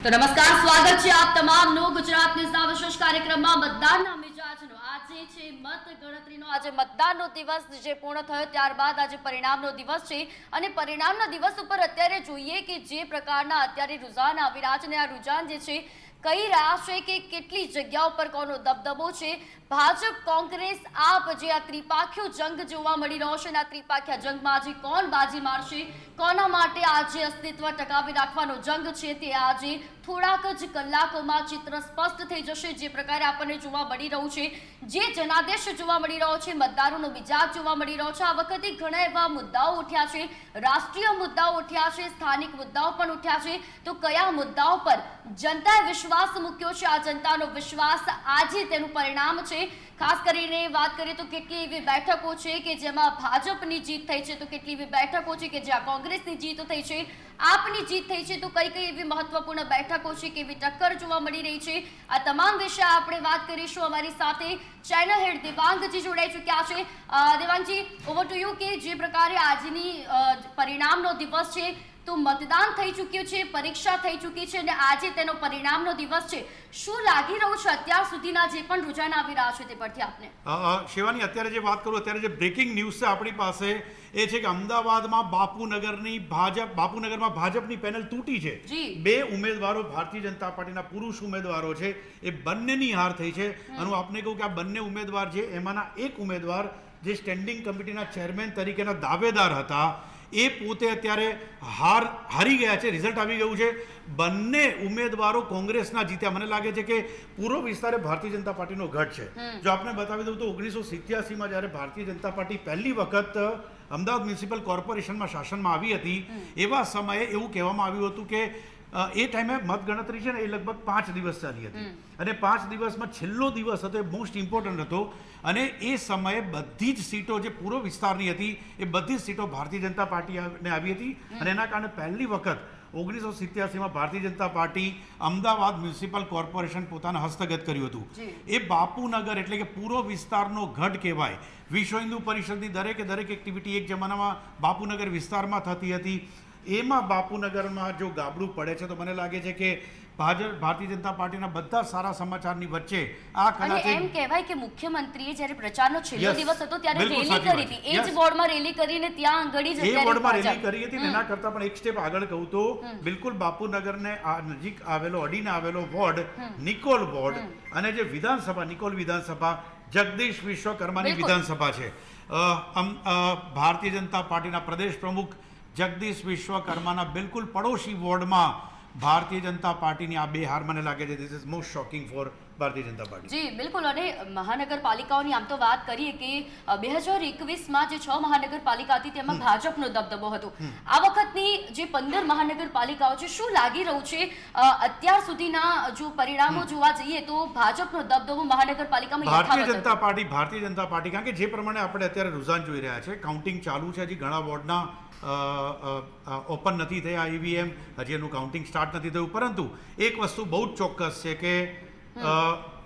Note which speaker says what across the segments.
Speaker 1: તો નમસ્કાર, સ્વાગત છે આપ તમામનું ગુજરાત ન્યૂઝના વિશેષ કાર્યક્રમમાં મતદાનના મિજાજનો. આજે છે મત ગણતરીનો, આજે મતદાનનો દિવસ જે પૂર્ણ થયો ત્યારબાદ આજે પરિણામનો દિવસ છે અને પરિણામના દિવસ ઉપર અત્યારે જોઈએ કે જે પ્રકારના અત્યારે રુઝાન આવી રહ્યા છે અને આ રુઝાન જે છે કહી રહ્યા છે કે કેટલી જગ્યાઓ પર કોનો દબદબો છે. ભાજપ, કોંગ્રેસ, આપ જે આ ત્રિપાખ્યો જંગ જોવા મળી રહ્યો છે અને આ ત્રિપાખ્યા જંગમાં આજે કોણ બાજી મારશે, કોના માટે આજે અસ્તિત્વ ટકાવી રાખવાનો જંગ છે તે આજે થોડાક જ કલાકોમાં ચિત્ર સ્પષ્ટ થઈ જશે. જે પ્રકારે આપણને જોવા મળી રહ્યું છે, જે જનાદેશ જોવા મળી રહ્યો છે, મતદારોનો મિજાજ જોવા મળી રહ્યો છે. આ વખતે ઘણા એવા મુદ્દાઓ ઉઠ્યા છે, રાષ્ટ્રીય મુદ્દાઓ ઉઠ્યા છે, સ્થાનિક મુદ્દાઓ પણ ઉઠ્યા છે. તો કયા મુદ્દાઓ પર જનતાએ વિશ્વાસ મૂક્યો છે, આ જનતાનો વિશ્વાસ આજે તેનું પરિણામ છે. ખાસ કરીને વાત કરીએ તો કેટલી એવી બેઠકો છે કે જેમાં ભાજપની જીત થઈ છે, તો કેટલી એવી બેઠકો છે કે જ્યાં કોંગ્રેસની જીત થઈ છે, આપની જીત થઈ છે. તો કઈ કઈ એવી મહત્વપૂર્ણ બેઠકો છે, કેવી ટક્કર જોવા મળી રહી છે, આ તમામ વિશે આપણે વાત કરીશું. અમારી સાથે ચેનલ હેડ દેવાંગજી જોડાઈ ચૂક્યા છે. દેવાંગજી, ઓવર ટુ યુ. કે જે પ્રકારે આજની પરિણામનો દિવસ છે, તો મતદાન થઈ ચૂક્યું છે, પરીક્ષા થઈ ચૂકી છે અને આજે તેનો પરિણામનો દિવસ છે. શું લાગી રહ્યું છે અત્યાર સુધીના જે પણ રુઝાન આવી રહ્યા છે તે પરથી આપને?
Speaker 2: શિવાની, અત્યારે જે વાત કરું, અત્યારે જે બ્રેકિંગ ન્યૂઝ છે આપણી પાસે એ છે કે અમદાવાદમાં બાપુનગરમાં ભાજપની પેનલ તૂટી છે. બે ઉમેદવારો ભારતીય જનતા પાર્ટીના પુરુષ ઉમેદવારો છે, એ બંનેની હાર થઈ છે. અને હું આપને કહું કે આ બંને ઉમેદવાર છે, એમાંના એક ઉમેદવાર જે સ્ટેન્ડિંગ કમિટીના ચેરમેન તરીકેના દાવેદાર હતા, એ પોતે અત્યારે હારી ગયા છે. રિઝલ્ટ આવી ગયું છે. બંને ઉમેદવારો કોંગ્રેસના જીત્યા. મને લાગે છે કે પૂર્વ વિસ્તારે ભારતીય જનતા પાર્ટીનો ગઢ છે. જો આપણે બતાવી દઉં તો 1987માં જ્યારે ભારતીય જનતા પાર્ટી પહેલી વખત અમદાવાદ મ્યુનિસિપલ કોર્પોરેશનમાં શાસનમાં આવી હતી, એવા સમયે એવું કહેવામાં આવ્યું હતું કે એ ટાઈમે મતગણતરી છે ને એ લગભગ 5 દિવસ ચાલી હતી અને 5 દિવસમાં છેલ્લો દિવસ હતો એ મોસ્ટ ઇમ્પોર્ટન્ટ હતો. અને એ સમયે બધી જ સીટો જે પૂર્વ વિસ્તારની હતી એ બધી જ સીટો ભારતીય જનતા પાર્ટીને આવી હતી. અને એના કારણે પહેલી વખત 1987માં ભારતીય Janata party Ahmedabad municipal corporation પોતાના હસ્તગત કર્યું હતું. એ બાપુનગર એટલે કે પૂર્વ વિસ્તારનો ગઢ કહેવાય. વિશ્વ હિન્દુ પરિષદની દરેક એક્ટિવિટી એક જમાનામાં બાપુનગર વિસ્તારમાં થતી હતી. એમાં બાપુનગરમાં જો ગાબડું પડે છે તો મને લાગે છે કે ભારતીય જનતા પાર્ટીના બધા સારા સમાચારની વચ્ચે આ કદાચ
Speaker 1: એમ કહેવાય કે મુખ્યમંત્રીએ જ્યારે પ્રચારનો છેલ્લો દિવસ હતો ત્યારે રેલી કરી હતી. એ જ વોર્ડમાં રેલી કરીને ત્યાં આગળ જ
Speaker 2: એ વોર્ડમાં રેલી કરી હતી. એના કરતા પણ એક સ્ટેપ આગળ કહું તો બિલકુલ બાપુનગરને નજીક આવેલો, અડીને આવેલો વોર્ડ નિકોલ વોર્ડ અને જે વિધાનસભા નિકોલ વિધાનસભા જગદીશ વિશ્વકર્માની વિધાનસભા છે. ભારતીય જનતા પાર્ટીના પ્રદેશ પ્રમુખ જગદીશ વિશ્વકર્માના બિલકુલ પડોશી વોર્ડમાં ભારતીય જનતા પાર્ટીની આ બે હાર મને લાગે છે this is most shocking for Bharatiya Janata party.
Speaker 1: જી બિલકુલ. અને મહાનગરપાલિકાઓની આમ તો વાત કરીએ કે 2021માં જે 6 મહાનગરપાલિકા હતી તેમાં ભાજપનો દબદબો હતો. આ વખતની જે 15 મહાનગરપાલિકાઓ છે, શું લાગી રહ્યું છે અત્યાર સુધીના જો પરિણામો જોવા જઈએ તો ભાજપનો દબદબો મહાનગરપાલિકામાં
Speaker 2: ભારતીય જનતા પાર્ટી કારણ કે જે પ્રમાણે આપણે અત્યારે રુઝાન જોઈ રહ્યા છે, કાઉન્ટિંગ ચાલુ છે, હજી ઘણા વોર્ડના ઓપન નથી થયા ઈવીએમ, હજી એનું કાઉન્ટિંગ સ્ટાર્ટ નથી થયું. પરંતુ એક વસ્તુ બહુ જ ચોક્કસ છે કે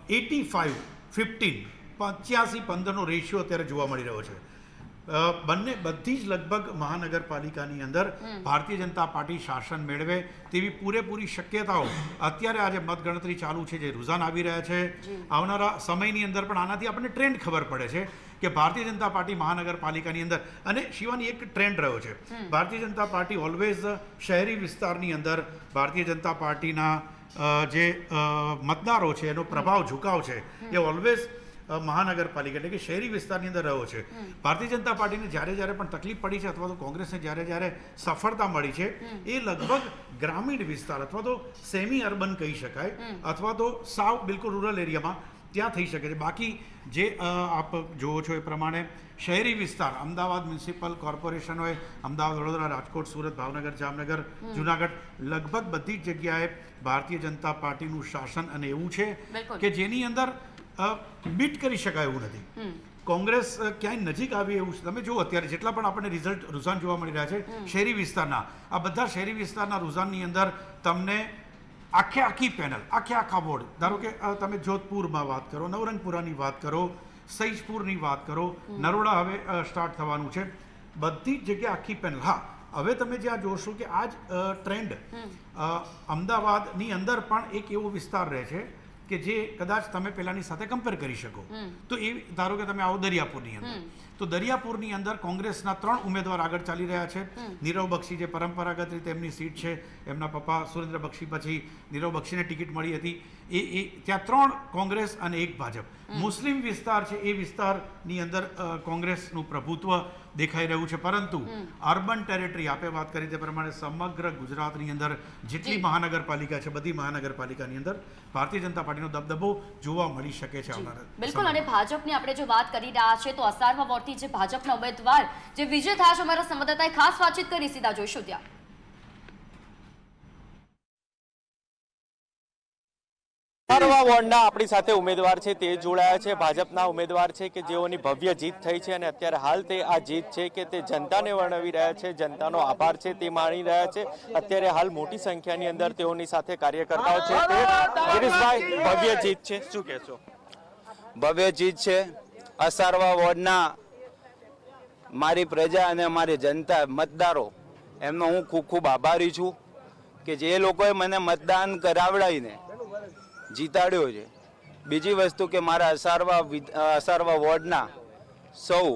Speaker 2: 85-15 રેશિયો અત્યારે જોવા મળી રહ્યો છે. બધી જ લગભગ મહાનગરપાલિકાની અંદર ભારતીય જનતા પાર્ટી શાસન મેળવે તેવી પૂરેપૂરી શક્યતાઓ અત્યારે આજે મતગણતરી ચાલુ છે, જે રુઝાન આવી રહ્યા છે. આવનારા સમયની અંદર પણ આનાથી આપણને ટ્રેન્ડ ખબર પડે છે કે ભારતીય જનતા પાર્ટી મહાનગરપાલિકાની અંદર અને શિવાની એક ટ્રેન્ડ રહ્યો છે. ભારતીય જનતા પાર્ટી ઓલવેઝ શહેરી વિસ્તારની અંદર ભારતીય જનતા પાર્ટીના જે મતદારો છે એનો પ્રભાવ ઝુકાવ છે એ ઓલવેઝ મહાનગરપાલિકા એટલે કે શહેરી વિસ્તારની અંદર રહ્યો છે. ભારતીય જનતા પાર્ટીને જ્યારે પણ તકલીફ પડી છે અથવા તો કોંગ્રેસને જ્યારે સફળતા મળી છે એ લગભગ ગ્રામીણ વિસ્તાર અથવા તો સેમી અર્બન કહી શકાય અથવા તો સાવ બિલકુલ રૂરલ એરિયામાં ત્યાં થઈ શકે છે. બાકી જે આપ જુઓ છો એ પ્રમાણે શહેરી વિસ્તાર અમદાવાદ મ્યુનિસિપલ કોર્પોરેશન હોય, અમદાવાદ, વડોદરા, રાજકોટ, સુરત, ભાવનગર, જામનગર, જુનાગઢ, લગભગ બધી જ જગ્યાએ ભારતીય જનતા પાર્ટીનું શાસન અને એવું છે કે જેની અંદર બીટ કરી શકાય એવું નથી. કોંગ્રેસ ક્યાંય નજીક આવી એવું છે. તમે જુઓ અત્યારે જેટલા પણ આપણને રુઝાન જોવા મળી રહ્યા છે શહેરી વિસ્તારના, આ બધા શહેરી વિસ્તારના રુઝાનની અંદર તમને આખી પેનલ, આખા વોર્ડ, ધારો કે તમે જોધપુરમાં વાત કરો, નવરંગપુરાની વાત કરો, સૈજપુરની વાત કરો, નરોડા હવે સ્ટાર્ટ થવાનું છે, બધી જ જગ્યાએ આખી પેનલ. હા, હવે તમે જ્યાં જોશો કે આ જ ટ્રેન્ડ અમદાવાદની અંદર પણ એક એવો વિસ્તાર રહે છે કે જે કદાચ તમે પેલાની સાથે કમ્પેર કરી શકો. તો એ ધારો કે તમે આવો દરિયાપુરની અંદર, તો દરિયાપુરની અંદર કોંગ્રેસના 3 ઉમેદવાર આગળ ચાલી રહ્યા છે. નીરવ બક્ષી જે પરંપરાગત રીતે એમની સીટ છે, એમના પપ્પા સુરેન્દ્ર બક્ષી પછી નીરવ બક્ષીને ટિકિટ મળી હતી. એ ત્યાં 3 કોંગ્રેસ અને 1 ભાજપ. મુસ્લિમ વિસ્તાર છે એ વિસ્તારની અંદર કોંગ્રેસનું પ્રભુત્વ દેખાઈ રહ્યું છે. પરંતુ અર્બન ટેરેટરી આપે વાત કરી તે પ્રમાણે સમગ્ર ગુજરાતની અંદર જેટલી મહાનગરપાલિકા છે બધી મહાનગરપાલિકાની અંદર ભારતીય જનતા પાર્ટીનો દબદબો જોવા મળી શકે છે આવનારા.
Speaker 1: બિલકુલ. અને ભાજપની આપણે જો વાત કરી રહ્યા છે તો અસારવા વોર્ડથી જે ભાજપના ઉમેદવાર જે વિજય થયા છે, અમારા સંવાદદાતાએ ખાસ વાતચીત કરી, સીધા જોઈશું ત્યાં.
Speaker 3: અસારવા વોર્ડના આપણી સાથે ઉમેદવાર છે તે જોડાયા છે. ભાજપના ઉમેદવાર છે કે જેઓની ભવ્ય જીત થઈ છે અને અત્યારે હાલ તે આ જીત છે કે તે જનતાને વર્ણવી રહ્યા છે, જનતાનો આભાર છે તે માણી રહ્યા છે. અત્યારે હાલ મોટી સંખ્યાની અંદર તેઓની સાથે કાર્યકર્તાઓ છે. તે ગિરીશભાઈ, ભવ્ય જીત છે, શું કહેશો?
Speaker 4: ભવ્ય જીત છે. અસારવા વોર્ડના મારી પ્રજા અને મારી જનતા મતદારો એમનો હું ખૂબ ખૂબ આભારી છું કે જે લોકોએ મને મતદાન કરાવડાવીને જીતાડ્યો છે. બીજી વસ્તુ કે મારા અસારવા વોર્ડના સૌ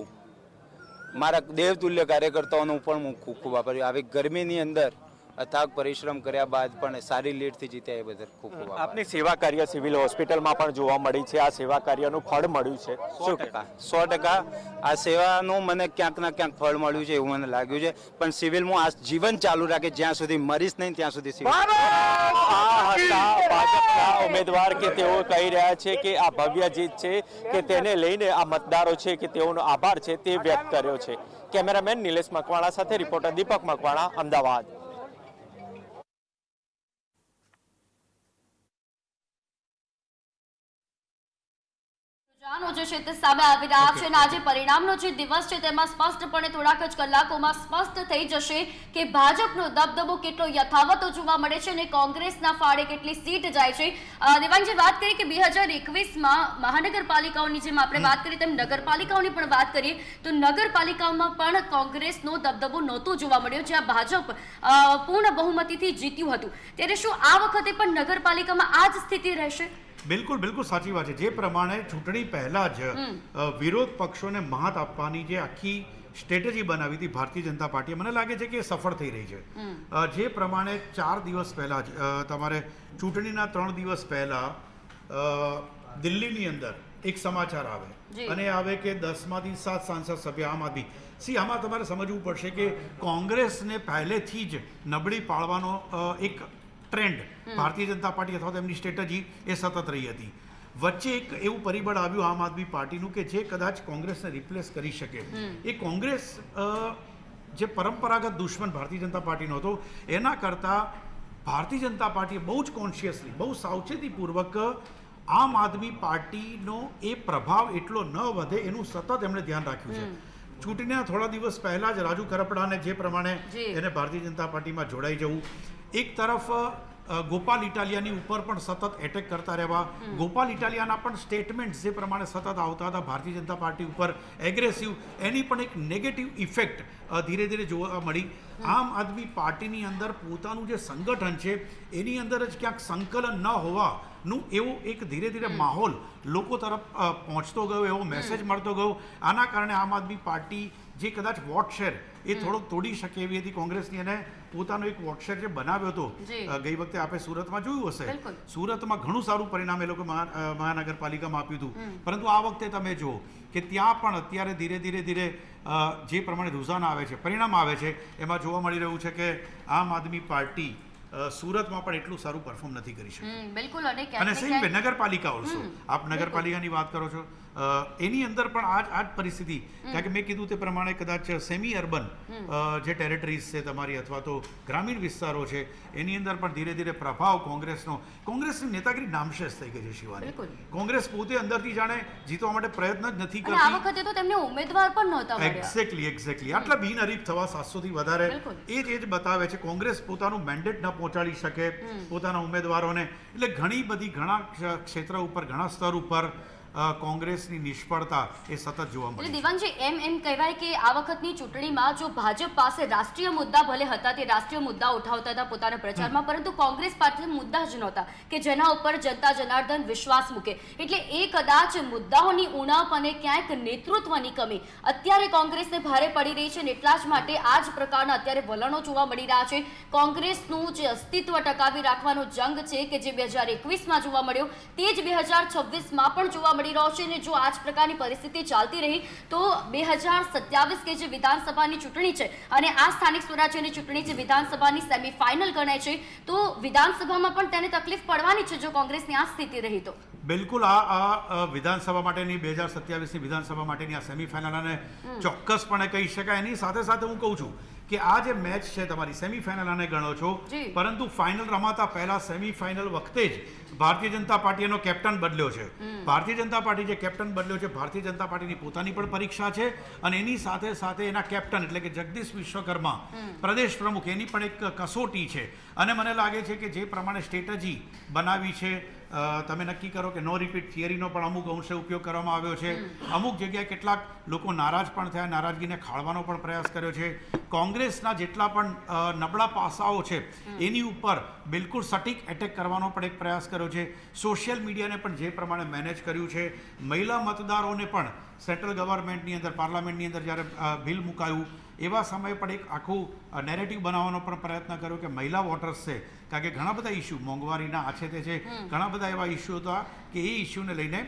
Speaker 4: મારા દેવતુલ્ય કાર્યકર્તાઓનો પણ હું ખૂબ ખૂબ આભારી. આવી ગરમીની અંદર અથાગ પરિશ્રમ કર્યા બાદ પણ સારી લીડથી જીત્યા એ બદલ ખૂબ ખૂબ આભાર.
Speaker 3: આપની સેવા કાર્ય સિવિલ હોસ્પિટલમાં પણ જોવા મળી છે. આ સેવા કાર્યનું ફળ મળ્યું છે?
Speaker 4: 100% આ સેવાનું મને ક્યાંક ના ક્યાંક ફળ મળ્યું છે એવું મને લાગ્યું છે. પણ સિવિલમાં આ જીવન ચાલુ રાખે જ્યાં સુધી મરીશ નહીં ત્યાં સુધી સિવિલ.
Speaker 3: આ હતા ભાજપના ઉમેદવાર કે તેઓ કહી રહ્યા છે કે આ ભવ્ય જીત છે કે તેને લઈને આ મતદારો છે કે તેઓનો આભાર છે તે વ્યક્ત કર્યો છે. કેમેરામેન નિલેશ મકવાણા સાથે રિપોર્ટર દીપક મકવાણા, અમદાવાદ.
Speaker 1: જે છે તે સામે આવી રહ્યા છે અને આજે પરિણામનો જે દિવસ છે તેમાં સ્પષ્ટપણે થોડાક જ કલાકોમાં સ્પષ્ટ થઈ જશે કે ભાજપનો દબદબો કેટલો યથાવત જોવા મળે છે અને કોંગ્રેસના ફાળે કેટલી સીટ જાય છે. દેવાંગજી, વાત કરીએ કે 2021માં મહાનગરપાલિકાઓની જેમ આપણે વાત કરી તેમ નગરપાલિકાઓની પણ વાત કરીએ તો નગરપાલિકાઓમાં પણ કોંગ્રેસનો દબદબો નહોતો જોવા મળ્યો, જ્યાં ભાજપ પૂર્ણ બહુમતીથી જીત્યું હતું. ત્યારે શું આ વખતે પણ નગરપાલિકામાં આ જ સ્થિતિ રહેશે?
Speaker 2: બિલકુલ બિલકુલ સાચી વાત છે. જે પ્રમાણે ચૂંટણી પહેલા જ વિરોધ પક્ષોને મહાત આપવાની જે આખી સ્ટ્રેટેજી બનાવી હતી ભારતીય જનતા પાર્ટીએ, મને લાગે છે કે એ સફળ થઈ રહી છે. જે પ્રમાણે 4 દિવસ પહેલા જ તમારે ચૂંટણીના 3 દિવસ પહેલા દિલ્હીની અંદર એક સમાચાર આવે અને આવે કે 10માંથી 7 સાંસદ સભ્ય આમ આદમી. આમાં તમારે સમજવું પડશે કે કોંગ્રેસને પહેલેથી જ નબળી પાડવાનો એક ટ્રેન્ડ ભારતીય જનતા પાર્ટી અથવા તેમની સ્ટ્રેટેજી એ સતત રહી હતી. વચ્ચે એક એવું પરિબળ આવ્યું આમ આદમી પાર્ટીનું કે જે કદાચ કોંગ્રેસને રિપ્લેસ કરી શકે. એ કોંગ્રેસ જે પરંપરાગત દુશ્મન ભારતીય જનતા પાર્ટીનો હતો એના કરતાં ભારતીય જનતા પાર્ટીએ બહુ જ કોન્શિયસલી, બહુ સાવચેતીપૂર્વક આમ આદમી પાર્ટીનો એ પ્રભાવ એટલો ન વધે એનું સતત એમણે ધ્યાન રાખ્યું છે. ચૂંટણીના થોડા દિવસ પહેલા જ રાજુ કરપડાને જે પ્રમાણે એને ભારતીય જનતા પાર્ટીમાં જોડાઈ જવું, એક તરફ ગોપાલ ઇટાલિયાની ઉપર પણ સતત એટેક કરતા રહેવા, ગોપાલ ઇટાલિયાના પણ સ્ટેટમેન્ટ્સ જે પ્રમાણે સતત આવતા હતા ભારતીય જનતા પાર્ટી ઉપર એગ્રેસિવ, એની પણ એક નેગેટિવ ઇફેક્ટ ધીરે ધીરે જોવા મળી. આમ આદમી પાર્ટીની અંદર પોતાનું જે સંગઠન છે એની અંદર જ ક્યાંક સંકલન ન હોવાનું એવો એક ધીરે ધીરે માહોલ લોકો તરફ પહોંચતો ગયો, એવો મેસેજ મળતો ગયો. આના કારણે આમ આદમી પાર્ટી જે કદાચ વોટ શેર એ થોડોક તોડી શકે એવી હતી કોંગ્રેસની, અને પોતાનો એક વોટ શેર જે બનાવ્યો હતો. ગઈ વખતે આપણે સુરતમાં જોયું હશે, સુરતમાં ઘણું સારું પરિણામ એ લોકો મહાનગરપાલિકામાં આપ્યું હતું. પરંતુ આ વખતે તમે જુઓ કે ત્યાં પણ અત્યારે ધીરે ધીરે ધીરે જે પ્રમાણે રૂઝાન આવે છે, પરિણામ આવે છે, એમાં જોવા મળી રહ્યું છે કે આમ આદમી પાર્ટી સુરતમાં પણ એટલું સારું પરફોર્મ નથી કરી શકતી.
Speaker 1: બિલકુલ.
Speaker 2: અને સેમ નગરપાલિકા ઓલસો, આપ નગરપાલિકાની વાત કરો છો એની અંદર પણ આ જ પરિસ્થિતિ. કારણ કે મેં કીધું તે પ્રમાણે કદાચ સેમી અર્બન જે ટેરેટરીઝ છે તમારી અથવા તો ગ્રામીણ વિસ્તારો છે એની અંદર પણ ધીરે ધીરે પ્રભાવ કોંગ્રેસની નેતાગીરી નામશેષ થઈ ગઈ છે. શિવાની, કોંગ્રેસ પોતે અંદરથી જાણે જીતવા માટે પ્રયત્ન જ નથી કરતી.
Speaker 1: આ વખતે તો તેમને ઉમેદવાર પણ નહોતા મળ્યા.
Speaker 2: એક્ઝેક્ટલી આટલા બિનહરીફ થવા 700 થી વધારે એ જ બતાવે છે કોંગ્રેસ પોતાનું મેન્ડેટ ન પહોંચાડી શકે પોતાના ઉમેદવારોને. એટલે ઘણા ક્ષેત્ર ઉપર, ઘણા સ્તર ઉપર કોંગ્રેસની નિષ્ફળતા એ સતત જોવા
Speaker 1: એટલે
Speaker 2: મળી.
Speaker 1: દિવાંગજી એમ કહેવાય કે આ વખતની ચૂંટણીમાં જો ભાજપ પાસે રાષ્ટ્રીય મુદ્દા ભલે હતા, તે રાષ્ટ્રીય મુદ્દા ઉઠાવતા હતા પોતાના પ્રચારમાં, પરંતુ કોંગ્રેસ પાસે મુદ્દા જ નહોતા કે જેના ઉપર જનતા જનાર્દન વિશ્વાસ મૂકે. એટલે એ કદાચ મુદ્દાઓની ઉણપ અને ક્યાંક નેતૃત્વની કમી અત્યારે કોંગ્રેસને ભારે પડી રહી છે ને એટલા જ માટે આ જ પ્રકારના અત્યારે વલણો જોવા મળી રહ્યા છે. કોંગ્રેસનું જે અસ્તિત્વ ટકાવી રાખવાનો જંગ છે કે જે 2021માં જોવા મળ્યો તે જ 2026માં પણ જોવા મળી રહ્યો છે. અને જો આ જ પ્રકારની પરિસ્થિતિ ચાલતી રહી તો 2027 કે જે વિધાનસભાની ચૂંટણી છે અને આ સ્થાનિક સ્વરાજ્યની ચૂંટણી જે વિધાનસભાની સેમીફાઇનલ ગણાય છે, તો વિધાનસભામાં પણ તેને તકલીફ પડવાની છે જો કોંગ્રેસની આ સ્થિતિ રહી તો.
Speaker 2: બિલકુલ આ વિધાનસભા માટેની 2027ની વિધાનસભા માટેની આ સેમીફાઇનલ અને ચોક્કસપણે કહી શકાય. એની સાથે સાથે હું કહું છું કે આ જે મેચ છે તમારી સેમીફાઇનલ આને ગણો છો, પરંતુ ફાઇનલ રમાતા પહેલા સેમીફાઇનલ વખતે જ ભારતીય જનતા પાર્ટીનો કેપ્ટન બદલ્યો છે. ભારતીય જનતા પાર્ટી જે કેપ્ટન બદલ્યો છે, ભારતીય જનતા પાર્ટીની પોતાની પણ પરીક્ષા છે અને એની સાથે સાથે એના કેપ્ટન એટલે કે જગદીશ વિશ્વકર્મા પ્રદેશ પ્રમુખ એની પણ એક કસોટી છે. અને મને લાગે છે કે જે પ્રમાણે સ્ટ્રેટેજી બનાવી છે, તમે નક્કી કરો કે નો રિપીટ થિયરીનો પણ અમુક અંશે ઉપયોગ કરવામાં આવ્યો છે. અમુક જગ્યાએ કેટલાક લોકો નારાજ પણ થયા, નારાજગીને ખાળવાનો પણ પ્રયાસ કર્યો છે. કોંગ્રેસના જેટલા પણ નબળા પાસાઓ છે એની ઉપર બિલકુલ સટીક એટેક કરવાનો પણ એક પ્રયાસ કર્યો છે. સોશિયલ મીડિયાને પણ જે પ્રમાણે મેનેજ કર્યું છે, મહિલા મતદારોને પણ સેન્ટ્રલ ગવર્મેન્ટની અંદર પાર્લામેન્ટની અંદર જ્યારે બિલ મુકાયું એવા સમયે પણ એક આખું નેરેટિવ બનાવવાનો પણ પ્રયત્ન કર્યો કે મહિલા વોટર્સ છે, કારણ કે ઘણા બધા ઇસ્યુ મોંઘવારીના આ છે તે છે, ઘણા બધા એવા ઇસ્યુ હતા કે એ ઇસ્યુને લઈને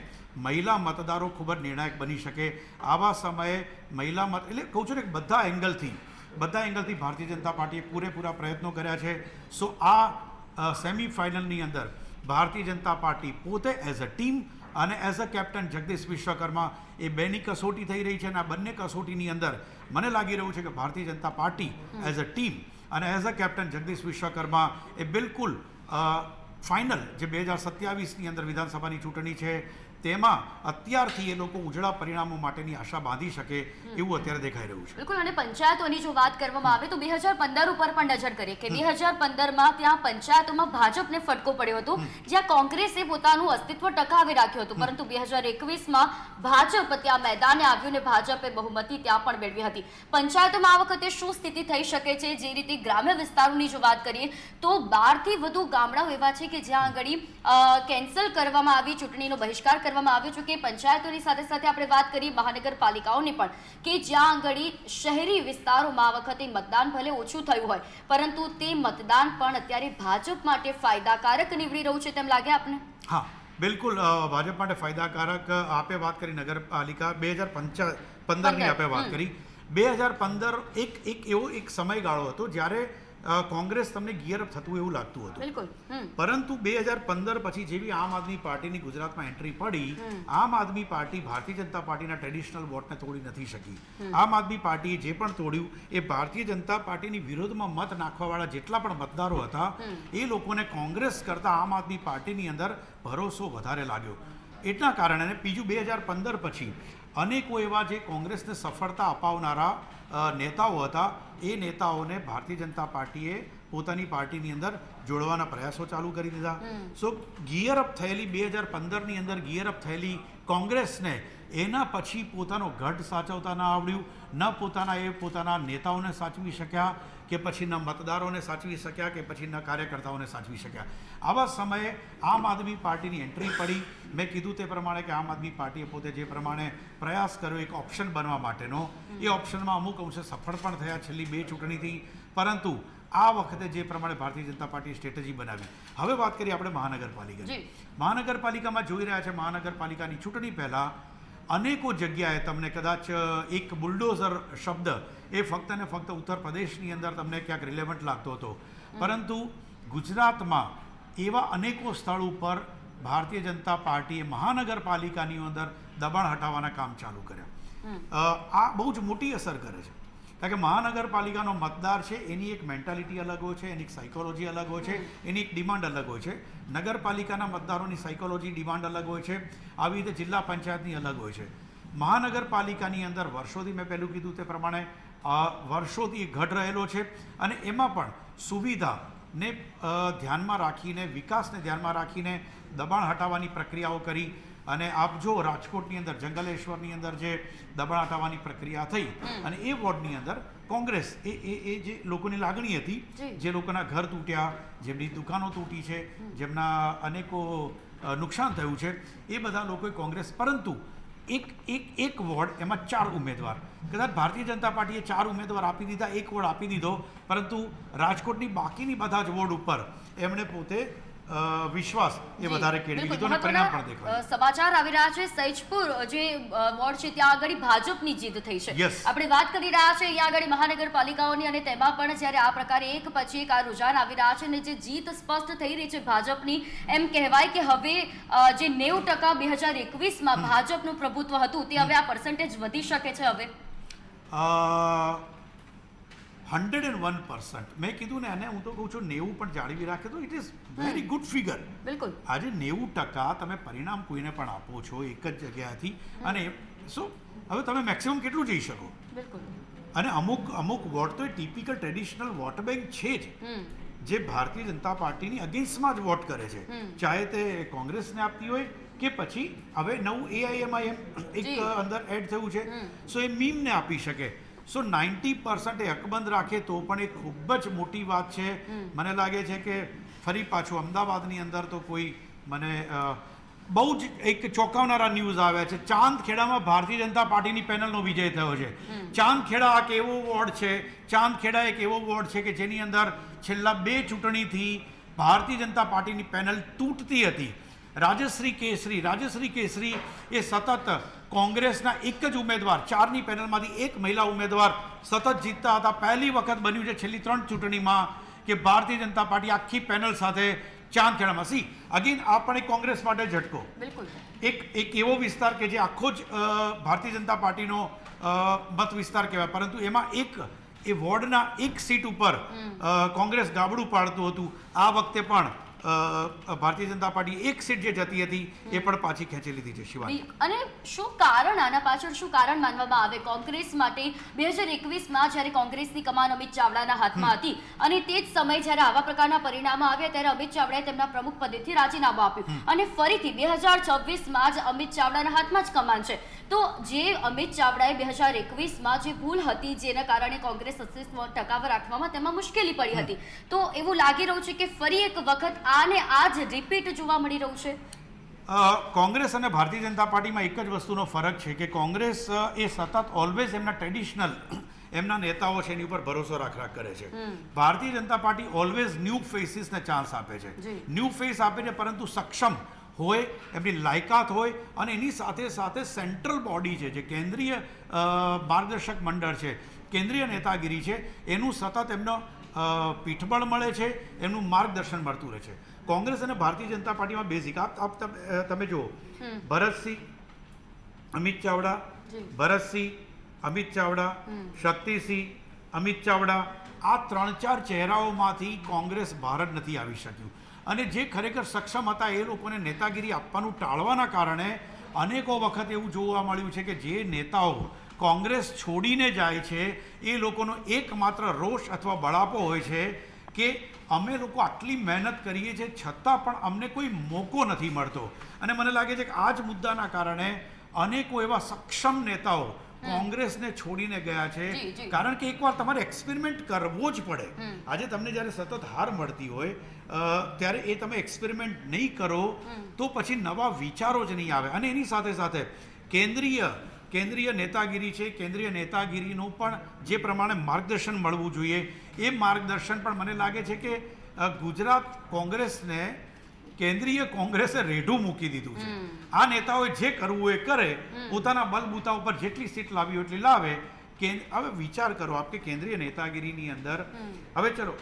Speaker 2: મહિલા મતદારો ખૂબ જ નિર્ણાયક બની શકે. આવા સમયે મહિલા મત એટલે કહું છું ને બધા એંગલથી ભારતીય જનતા પાર્ટીએ પૂરેપૂરા પ્રયત્નો કર્યા છે. સો આ સેમીફાઇનલની અંદર ભારતીય જનતા પાર્ટી પોતે એઝ અ ટીમ અને as a captain Jagdish Vishwakarma એ બેની કસોટી થઈ રહી છે. અને આ બંને કસોટીની અંદર મને લાગી રહ્યું છે કે Bharatiya Janata Party as a team અને as a captain Jagdish Vishwakarma એ બિલકુલ ફાઇનલ જે 2027ની અંદર વિધાનસભાની ચૂંટણી છે તેમાં અત્યારથી એ લોકો ઉજળા પરિણામો માટેની આશા બાંધી શકે એવું અત્યારે દેખાઈ રહ્યું છે.
Speaker 1: બિલકુલ. અને પંચાયતોની જો વાત કરવામાં આવે તો 2015 ઉપર પણ નજર કરીએ કે 2015માં ત્યાં પંચાયતોમાં ભાજપને ફટકો પડ્યો હતો, જ્યાં કોંગ્રેસે પોતાનું અસ્તિત્વ ટકાવી રાખ્યું હતું, પરંતુ 2021માં ભાજપ ત્યાં મેદાને આવ્યું ને ભાજપે બહુમતી ત્યાં પણ મેળવી હતી. પંચાયતોમાં આ વખતે શું સ્થિતિ થઈ શકે છે? જે રીતે ગ્રામ્ય વિસ્તારોની જો વાત કરીએ તો 12થી વધુ ગામડાઓ એવા છે કે જ્યાં આગળ કેન્સલ કરવામાં આવી, ચૂંટણીનો બહિષ્કાર કરવામાં આવ્યો છે. કે પંચાયતોની સાથે સાથે આપણે વાત કરીએ મહાનગરપાલિકાઓની પણ કે જ્યાં આગળ શહેરી વિસ્તારોમાં આ વખતે મતદાન ભલે ઓછું થયું હોય પરંતુ તે મતદાન પણ અત્યારે ભાજપ માટે ફાયદાકારક નીવડી રહ્યું છે તેમ લાગે આપને?
Speaker 2: હા, બિલકુલ ભાજપ માટે ફાયદાકારક. આપે વાત કરી નગરપાલિકા 2015ની આપે વાત કરી. 2015 એક એવો એક સમયગાળો હતો જ્યારે કોંગ્રેસ તમને ગિયરઅપ થતું એવું લાગતું હતું.
Speaker 1: બિલકુલ.
Speaker 2: પરંતુ 2015 પછી જેવી આમ આદમી પાર્ટીની ગુજરાતમાં એન્ટ્રી પડી, આમ આદમી પાર્ટી ભારતીય જનતા પાર્ટીના ટ્રેડિશનલ વોટને તોડી નથી શકી. આમ આદમી પાર્ટીએ જે પણ તોડ્યું એ ભારતીય જનતા પાર્ટીની વિરોધમાં મત નાખવાવાળા જેટલા પણ મતદારો હતા એ લોકોને કોંગ્રેસ કરતાં આમ આદમી પાર્ટીની અંદર ભરોસો વધારે લાગ્યો. એટલા કારણે બીજું 2015 પછી અનેકો એવા જે કોંગ્રેસને સફળતા અપાવનારા નેતાઓ હતા એ નેતાઓને ભારતીય જનતા પાર્ટીએ પોતાની પાર્ટીની અંદર જોડવાના પ્રયાસો ચાલુ કરી દીધા. સો ગિયરઅપ થયેલી 2015ની અંદર ગિયરઅપ થયેલી કોંગ્રેસને એના પછી પોતાનો ગઢ સાચવતા ન આવડ્યું, ન પોતાના નેતાઓને સાચવી શક્યા કે પછી ન મતદારોને સાચવી શક્યા કે પછી ન કાર્યકર્તાઓને સાચવી શક્યા. આવા સમયે આમ આદમી પાર્ટીની એન્ટ્રી પડી. મેં કીધું તે પ્રમાણે કે આમ આદમી પાર્ટીએ પોતે જે પ્રમાણે પ્રયાસ કર્યો એક ઓપ્શન બનવા માટેનો, એ ઓપ્શનમાં અમુક અંશે સફળ પણ થયા છેલ્લી 2 ચૂંટણીથી. પરંતુ આ વખતે જે પ્રમાણે ભારતીય જનતા પાર્ટીએ સ્ટ્રેટેજી બનાવી. હવે વાત કરીએ આપણે મહાનગરપાલિકાની. મહાનગરપાલિકામાં જોઈ રહ્યા છે મહાનગરપાલિકાની ચૂંટણી પહેલાં અનેકો જગ્યાએ તમને કદાચ એક બુલડોઝર શબ્દ એ ફક્ત ને ફક્ત ઉત્તર પ્રદેશની અંદર તમને ક્યાંક રિલેવન્ટ લાગતો હતો, પરંતુ ગુજરાતમાં એવા અનેકો સ્થળ ઉપર ભારતીય જનતા પાર્ટીએ મહાનગરપાલિકાની અંદર દબાણ હટાવવાના કામ ચાલુ કર્યા. આ બહુ જ મોટી અસર કરે છે, કારણ કે મહાનગરપાલિકાનો મતદાર છે એની એક મેન્ટાલિટી અલગ હોય છે, એની એક સાયકોલોજી અલગ હોય છે, એની એક ડિમાન્ડ અલગ હોય છે. નગરપાલિકાના મતદારોની સાયકોલોજી ડિમાન્ડ અલગ હોય છે, આવી રીતે જિલ્લા પંચાયતની અલગ હોય છે. મહાનગરપાલિકાની અંદર વર્ષોથી મેં પહેલું કીધું તે પ્રમાણે વર્ષોથી ઘટ રહેલો છે અને એમાં પણ સુવિધાને ધ્યાનમાં રાખીને, વિકાસને ધ્યાનમાં રાખીને દબાણ હટાવવાની પ્રક્રિયાઓ કરી. અને આપ જો રાજકોટની અંદર જંગલેશ્વરની અંદર જે દબાણ હટાવવાની પ્રક્રિયા થઈ અને એ વોર્ડની અંદર કોંગ્રેસ એ જે લોકોની લાગણી હતી, જે લોકોના ઘર તૂટ્યા, જેમની દુકાનો તૂટી છે, જેમના અનેકો નુકસાન થયું છે, એ બધા લોકોએ કોંગ્રેસ, પરંતુ એક વોર્ડ એમાં 4 ઉમેદવાર, કદાચ ભારતીય જનતા પાર્ટીએ 4 ઉમેદવાર આપી દીધા, એક વોર્ડ આપી દીધો, પરંતુ રાજકોટની બાકીની બધા જ વોર્ડ ઉપર એમણે પોતે વિશ્વાસ એ વધારે કેળવી દીધો અને પરિણામ પણ દેખાયું.
Speaker 1: સમાચાર આવી રહ્યા છે સૈજપુર જે વોર્ડ છે ત્યાં આગળ ભાજપની જીત થઈ છે. આપણે વાત કરી રહ્યા છે અહીંયા આગળ મહાનગરપાલિકાઓની, અને તેમાં પણ જ્યારે આ પ્રકારે એક પછી એક આ રુઝાન આવી રહ્યા છે અને જે જીત સ્પષ્ટ થઈ રહી છે ભાજપની, એમ કહેવાય કે હવે જે 90% 2021માં ભાજપનું પ્રભુત્વ હતું તે હવે આ પર્સન્ટેજ વધી શકે છે. હવે
Speaker 2: 101%. મેં કીધું ને, અને હું તો કહું છું 90 પણ જાળવી રાખે તો it is very good figure.
Speaker 1: બિલકુલ
Speaker 2: આજે 90% તમે પરિણામ કોઈને પણ આપો છો એક જ જગ્યાથી, અને શું હવે તમે મેક્સિમમ કેટલું જઈ શકો?
Speaker 1: બિલકુલ.
Speaker 2: અને અમુક વોટ તો એ ટિપિકલ ટ્રેડિશનલ વોટ બેંક છે જ, જે ભારતીય જનતા પાર્ટીની અગેન્સ્ટમાં જ વોટ કરે છે, ચાહે તે કોંગ્રેસને આપતી હોય કે પછી હવે નવું AIMIM એક અંદર એડ થયું છે, સો એ મીમને આપી શકે. સો 90% એ હકબંધ રાખે તો પણ એ ખૂબ જ મોટી વાત છે. મને લાગે છે કે ફરી પાછું અમદાવાદની અંદર તો કોઈ મને બહુ જ એક ચોંકાવનારા ન્યૂઝ આવ્યા છે. ચાંદખેડામાં ભારતીય જનતા પાર્ટીની પેનલનો વિજય થયો છે. ચાંદખેડા એક એવો વોર્ડ છે, ચાંદખેડા એક એવો વોર્ડ છે કે જેની અંદર છેલ્લા 2 ચૂંટણીથી ભારતીય જનતા પાર્ટીની પેનલ તૂટતી હતી. રાજશ્રી કેસરી એ સતત કોંગ્રેસના એક જ ઉમેદવાર, 4ની પેનલમાંથી એક મહિલા ઉમેદવાર સતત જીતતા હતા. પહેલી વખત બન્યું છે છેલ્લી 3 ચૂંટણીમાં કે ભારતીય જનતા પાર્ટી આખી પેનલ સાથે ચાંદખેડામાં. સી અગેન આ પણ એક કોંગ્રેસ માટે ઝટકો.
Speaker 1: બિલકુલ.
Speaker 2: એક એવો વિસ્તાર કે જે આખો જ ભારતીય જનતા પાર્ટીનો મત વિસ્તાર કહેવાય, પરંતુ એમાં એ વોર્ડના એક સીટ ઉપર કોંગ્રેસ ગાબડું પાડતું હતું. આ વખતે પણ ભારતીય જનતા પાર્ટી એક સીટ જે જતી હતી એ પણ પાછી ખેંચી લીધી છે. શિવાની,
Speaker 1: અને શું કારણ, આના પાછળ શું કારણ માનવામાં આવે કોંગ્રેસ માટે? 2021માં જ્યારે કોંગ્રેસની કમાન અમિત ચાવડાના હાથમાં હતી અને તે જ સમયે જ્યારે આવા પ્રકારના પરિણામો આવ્યા ત્યારે અમિત ચાવડાએ તેમના પ્રમુખ પદેથી રાજીનામું આપ્યું, અને ફરીથી 2026માં જ અમિત ચાવડાના હાથમાં જ કમાન છે. તો જે અમિત ચાવડાએ 2021માં જે ભૂલ હતી, જેના કારણે કોંગ્રેસ અસ્તિત્વ ટકાવી રાખવામાં તેમાં મુશ્કેલી પડી હતી, તો એવું લાગી રહ્યું છે કે ફરી એક વખત આને આજ રિપીટ જોવા મળી રહ્યું છે.
Speaker 2: કોંગ્રેસ અને ભારતીય જનતા પાર્ટીમાં એક જ વસ્તુનો ફરક છે કે કોંગ્રેસ એ સતત ઓલવેઝ એમના ટ્રેડિશનલ એમના નેતાઓ છે એની ઉપર ભરોસો રાખ કરે છે. ભારતીય Janata party always new ફેસીસને chance આપે છે, ન્યૂ ફેસ આપે છે, પરંતુ સક્ષમ હોય, એમની લાયકાત હોય, અને એની સાથે સાથે સેન્ટ્રલ બોડી છે, જે કેન્દ્રીય માર્ગદર્શક મંડળ છે, કેન્દ્રીય નેતાગીરી છે, એનું સતત એમનો પીઠબળ મળે છે, એમનું માર્ગદર્શન મળતું રહે છે. કોંગ્રેસ અને ભારતીય જનતા પાર્ટીમાં બેઝિક તમે જુઓ, ભરતસિંહ, અમિત ચાવડા, ભરતસિંહ, અમિત ચાવડા, શક્તિસિંહ, અમિત ચાવડા, આ 3-4 ચહેરાઓમાંથી કોંગ્રેસ બહાર જ નથી આવી શક્યું. અને જે ખરેખર સક્ષમ હતા એ લોકોને નેતાગીરી આપવાનું ટાળવાના કારણે અનેકો વખત એવું જોવા મળ્યું છે કે જે નેતાઓ કોંગ્રેસ છોડીને જાય છે એ લોકોનો એકમાત્ર રોષ અથવા બળાપો હોય છે કે અમે લોકો આટલી મહેનત કરીએ છીએ છતાં પણ અમને કોઈ મોકો નથી મળતો. અને મને લાગે છે કે આ જ મુદ્દાના કારણે અનેકો એવા સક્ષમ નેતાઓ કોંગ્રેસને છોડીને ગયા છે, કારણ કે એકવાર તમારે એક્સપેરિમેન્ટ કરવો જ પડે. આજે તમને જ્યારે સતત હાર મળતી હોય ત્યારે એ તમે એક્સપેરિમેન્ટ નહીં કરો તો પછી નવા વિચારો જ નહીં આવે. અને એની સાથે સાથે કેન્દ્રીય નેતાગીરી છે, કેન્દ્રીય નેતાગીરીનું પણ જે પ્રમાણે માર્ગદર્શન મળવું જોઈએ એ માર્ગદર્શન પણ મને લાગે છે કે ગુજરાત કોંગ્રેસને કેન્દ્રીય કોંગ્રેસે રેઢું મૂકી દીધું છે. આ નેતાઓએ જે કરવું એ કરે, પોતાના બલબૂતા ઉપર જેટલી સીટ લાવી એટલી લાવે. હવે વિચાર કરો આપ કે કેન્દ્રીય નેતાગીરીની અંદર, હવે ચલો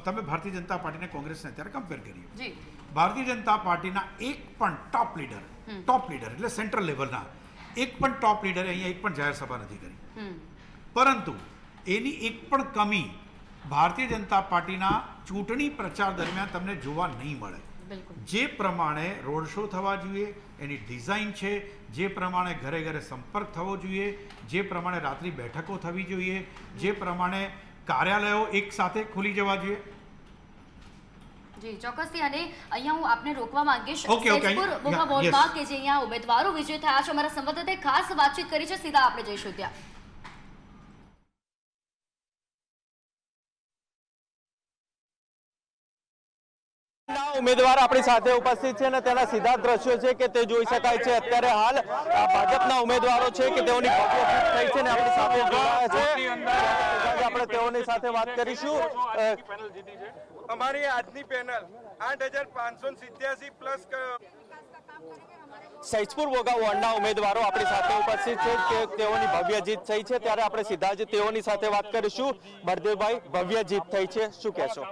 Speaker 2: તમે ભારતીય જનતા પાર્ટીને કોંગ્રેસને અત્યારે કમ્પેર કરીએ. ભારતીય જનતા પાર્ટીના એક પણ ટોપ લીડર એટલે સેન્ટ્રલ લેવલના એક પણ ટોપ લીડરે અહીંયા એક પણ જાહેર સભા નથી કરી, પરંતુ એની એક પણ કમી ભારતીય જનતા પાર્ટીના ચૂંટણી પ્રચાર દરમિયાન તમને જોવા નહીં મળે. જે પ્રમાણે રોડ શો થવા જોઈએ, એની ડિઝાઇન છે, જે પ્રમાણે ઘરે ઘરે સંપર્ક થવો જોઈએ, જે પ્રમાણે રાત્રિ બેઠકો થવી જોઈએ, જે પ્રમાણે કાર્યાલયો એક સાથે ખુલી જવા જોઈએ,
Speaker 1: જી ચોક્કસથી અને અહીંયા હું આપને રોકવા માંગીશ
Speaker 2: Okay, okay.
Speaker 1: Saidpur
Speaker 2: Yeah,
Speaker 1: બોકાવોડમાં
Speaker 2: yes.
Speaker 1: કે જે અહીંયા ઉમેદવારો વિજય થયા છે અમારા સંવાદદાતાએ ખાસ વાતચીત કરી છે સીધા આપણે જઈશું ત્યાં
Speaker 3: ઉમેદવાર આપણી સાથે ઉપસ્થિત છે અને તેના સીધા દ્રશ્યો છે કે તે જોઈ શકાય છે અત્યારે હાલ ભાજપના ઉમેદવારો છે કે તેઓની ભવ્ય જીત થઈ છે અને આપણી સાથે જોડાયા છે આપણે તેઓની સાથે વાત કરીશું
Speaker 5: અમારી આજની પેનલ 8587 પ્લસ
Speaker 3: સૈદપુર બોગા વોર્ડના ઉમેદવારો આપણી સાથે ઉપસ્થિત છે કે તેઓની ભવ્ય જીત થઈ છે ત્યારે આપણે સીધા જ તેઓની સાથે વાત કરીશું બળદેવભાઈ ભવ્ય જીત થઈ છે શું કહેશો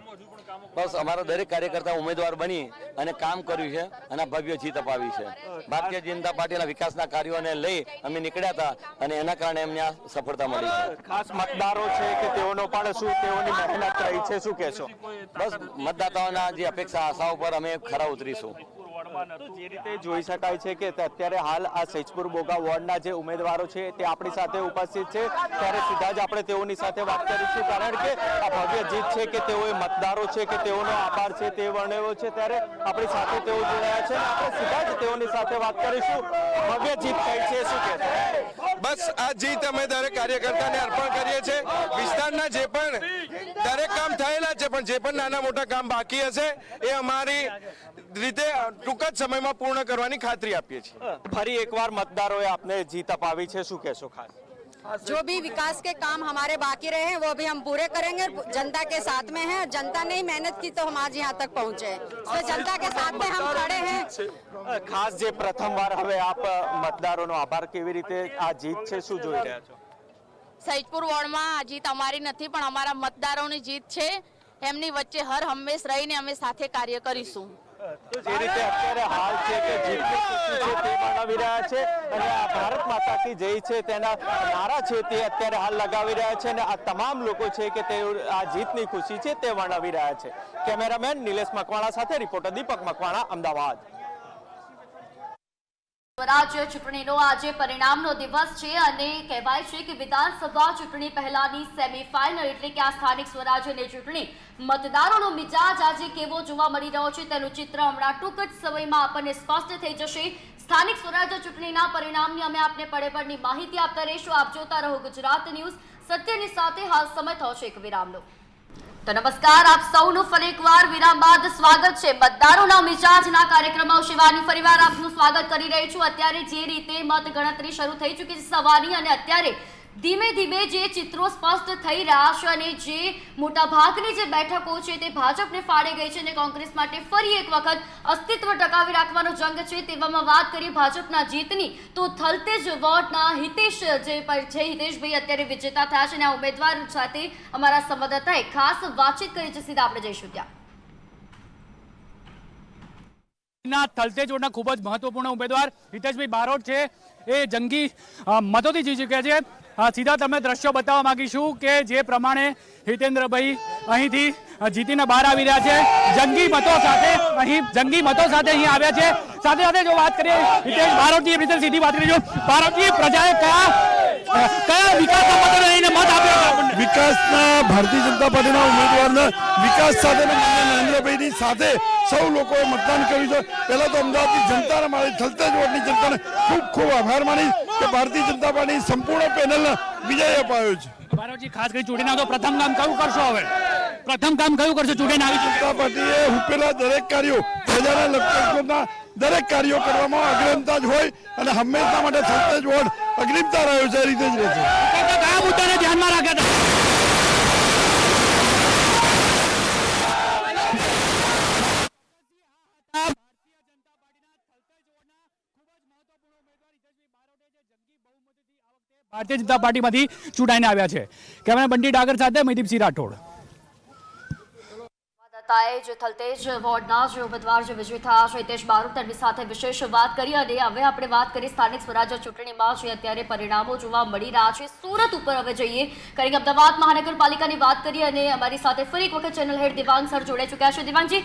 Speaker 6: બસ અમારા દરેક કાર્યકર્તા ઉમેદવાર બની અને કામ કર્યું છે અને ભવ્ય જીત અપાવી છે ભારતીય જનતા પાર્ટીના વિકાસના કાર્યોને લઈ અમે નીકળ્યા હતા અને એના કારણે એમને આ સફળતા મળી છે
Speaker 3: ખાસ મતદારો છે કે તેઓનો પણ શું તેઓની મહેનત રહી છે શું કહેશો
Speaker 6: બસ મતદાતાઓના જે અપેક્ષા આશાઓ પર અમે ખરા ઉતરીશું
Speaker 3: તો જે રીતે જોઈ શકાય છે કે અત્યારે હાલ આ સૈદપુર બોગા વોર્ડના જે ઉમેદવારો છે તે આપણી સાથે ઉપસ્થિત છે ત્યારે સીધા જ આપણે તેઓની સાથે વાત કરીશું કારણ કે આ ભવ્ય જીત છે કે તેઓએ મતદારો છે કે તેઓનો આભાર છે તે વર્ણવ્યો છે ત્યારે આપણી સાથે તેઓ જોડાયા છે અને આપણે સીધા જ તેઓની સાથે વાત કરીશું ભવ્ય જીત થઈ છે શું કહેશો
Speaker 5: બસ આ જીત અમે દરેક કાર્યકર્તાને અર્પણ કરીએ છીએ વિસ્તારના જે પણ દરેક કામ થયેલા છે પણ જે પણ નાના મોટા કામ બાકી હશે એ અમારી રીતે ટૂંક જ સમયમાં પૂર્ણ કરવાની ખાતરી આપીએ છીએ
Speaker 3: ફરી એકવાર મતદારોએ આપને જીત અપાવી છે શું કહેશો ખાસ
Speaker 7: जो भी विकास के काम हमारे बाकी रहे हैं वो भी हम पूरे करेंगे जनता के साथ में हैं जनता ने ही मेहनत की तो हम आज यहाँ तक पहुँचे इसलिए जनता के साथ में हम खड़े हैं
Speaker 3: ખાસ જે પ્રથમવાર હવે આપ મતદારોનો આભાર કેવી રીતે આ જીત છે શું જોઈ રહ્યા છો
Speaker 8: સૈદપુર વોર્ડમાં આ જીત અમારી નથી પણ અમારા મતદારોની જીત છે એમની વચ્ચે હર હંમેશ રહીને અમે સાથે કાર્ય કરીશું
Speaker 3: તો જે રીતે અત્યારે હાલ છે કે જીતની ખુશી છે તે મનાવી રહ્યા છે અને આ ભારત માતા કી જય છે તેના નારા છે તે અત્યારે હાલ લગાવી રહ્યા છે અને આ તમામ લોકો છે કે તે આ જીતની ખુશી છે તે વર્ણવી રહ્યા છે કેમેરામેન નિલેશ મકવાણા સાથે રિપોર્ટર દીપક મકવાણા અમદાવાદ
Speaker 1: સ્વરાજ્ય ચૂંટણીનો આજે પરિણામનો દિવસ છે અને કહેવાય છે કે વિધાનસભા ચૂંટણી પહેલાની સેમીફાઇનલ એટલે કે આ સ્થાનિક સ્વરાજ્યની ચૂંટણી મતદારોનો મિજાજ આજે કેવો જોવા મળી રહ્યો છે તેનું ચિત્ર હમણાં ટૂંક જ સમયમાં આપણને સ્પષ્ટ થઈ જશે સ્થાનિક સ્વરાજ્ય ચૂંટણીના પરિણામની અમે આપને પળે માહિતી આપતા રહીશું આપ જોતા રહો ગુજરાત ન્યૂઝ સત્યની સાથે હાલ સમય થયો છે એક વિરામનો તો નમસ્કાર આપ સૌનું ફરી એકવાર વિરામ બાદ સ્વાગત છે મતદારોના મિજાજના કાર્યક્રમમાં શિવાની ફરીવાર આપનું સ્વાગત કરી રહી છું અત્યારે જે રીતે મતગણતરી શરૂ થઈ ચૂકી છે સવારની અને અત્યારે ધીમે ધીમે જે ચિત્રો સ્પષ્ટ થઈ રહ્યા છે અને જે મોટાભાગની જે બેઠકો છે તે ભાજપને ફાળે ગઈ છે અને કોંગ્રેસ માટે ફરી એક વખત અસ્તિત્વ ટકાવી રાખવાનો જંગ છે તેવામાં વાત કરીએ ભાજપના જીતની તો થલતેજ વોર્ડના હિતેશ જે છે હિતેશભાઈ અત્યારે વિજેતા થયા છે અને આ ઉમેદવાર સાથે અમારા સંવાદદાતાએ ખાસ વાતચીત કરી છે સીધા આપણે જઈશું ત્યાં
Speaker 9: થલતેજ વોર્ડના ખૂબ જ મહત્વપૂર્ણ ઉમેદવાર હિતેશભાઈ બારોટ છે એ જંગી મતોથી જીતી ચૂક્યા છે સીધા તમે દ્રશ્યો બતાવવા માંગીશું કે જે પ્રમાણે હિતેન્દ્રભાઈ અહીંથી જીતીને બહાર આવી રહ્યા છે જંગી મતો સાથે અહીં આવ્યા છે સાથે સાથે જો વાત કરીએ હિતેશ બારોટજી વિશે સીધી વાત કરીશું બારોટજી પ્રજાએ કયા વિકાસના મતોને લઈને મત આપ્યો
Speaker 5: વિકાસના ભારતીય જનતા પાર્ટીના ઉમેદવારના વિકાસ સાથે નરેન્દ્રભાઈની સાથે સૌ લોકોએ મતદાન કર્યું છે પહેલા તો અમદાવાદની જનતાને મારી થલતેજ વોર્ડની જનતાને ખૂબ ખૂબ આભાર માનીશ કે ભારતીય જનતા પાર્ટી સંપૂર્ણ પેનલને વિજય અપાયો છે
Speaker 9: બારોટજી ખાસ કરી ચૂંટણી આવતો પ્રથમ કામ કયું કરશો હવે પ્રથમ કામ કયું કરશો ચૂંટણી આવી
Speaker 5: જનતા પાર્ટીએ હુપેલા દરેક કાર્યો પ્રજાના લક્ષના દરેક કાર્યો કરવામાં અગ્રિમતા જ હોય અને હંમેશા માટે થલતેજ વોર્ડ અગ્રિમતા રહ્યો છે એ રીતે જ રહેશે
Speaker 9: કયા મુદ્દાને ધ્યાનમાં રાખ્યા હતા ભારતીય જનતા પાર્ટીમાંથી ચૂંટાઈને આવ્યા છે કેમેરા બંટી ડાગર સાથે મહીદીપસિંહ રાઠોડ
Speaker 1: જે થલતેજ વોર્ડના જે ઉમેદવાર જે વિજય થયા છે હિતેશ બારોટ તેમની સાથે વિશેષ વાત કરી અને હવે આપણે વાત કરીએ સ્થાનિક સ્વરાજ્ય ચૂંટણીમાં જે અત્યારે પરિણામો જોવા મળી રહ્યા છે સુરત ઉપર હવે જઈએ કારણ કે અમદાવાદ મહાનગરપાલિકાની વાત કરીએ અને અમારી સાથે ફરી એક વખત ચેનલ હેડ દિવાંગ સર જોડાઈ ચૂક્યા છે દિવાંગજી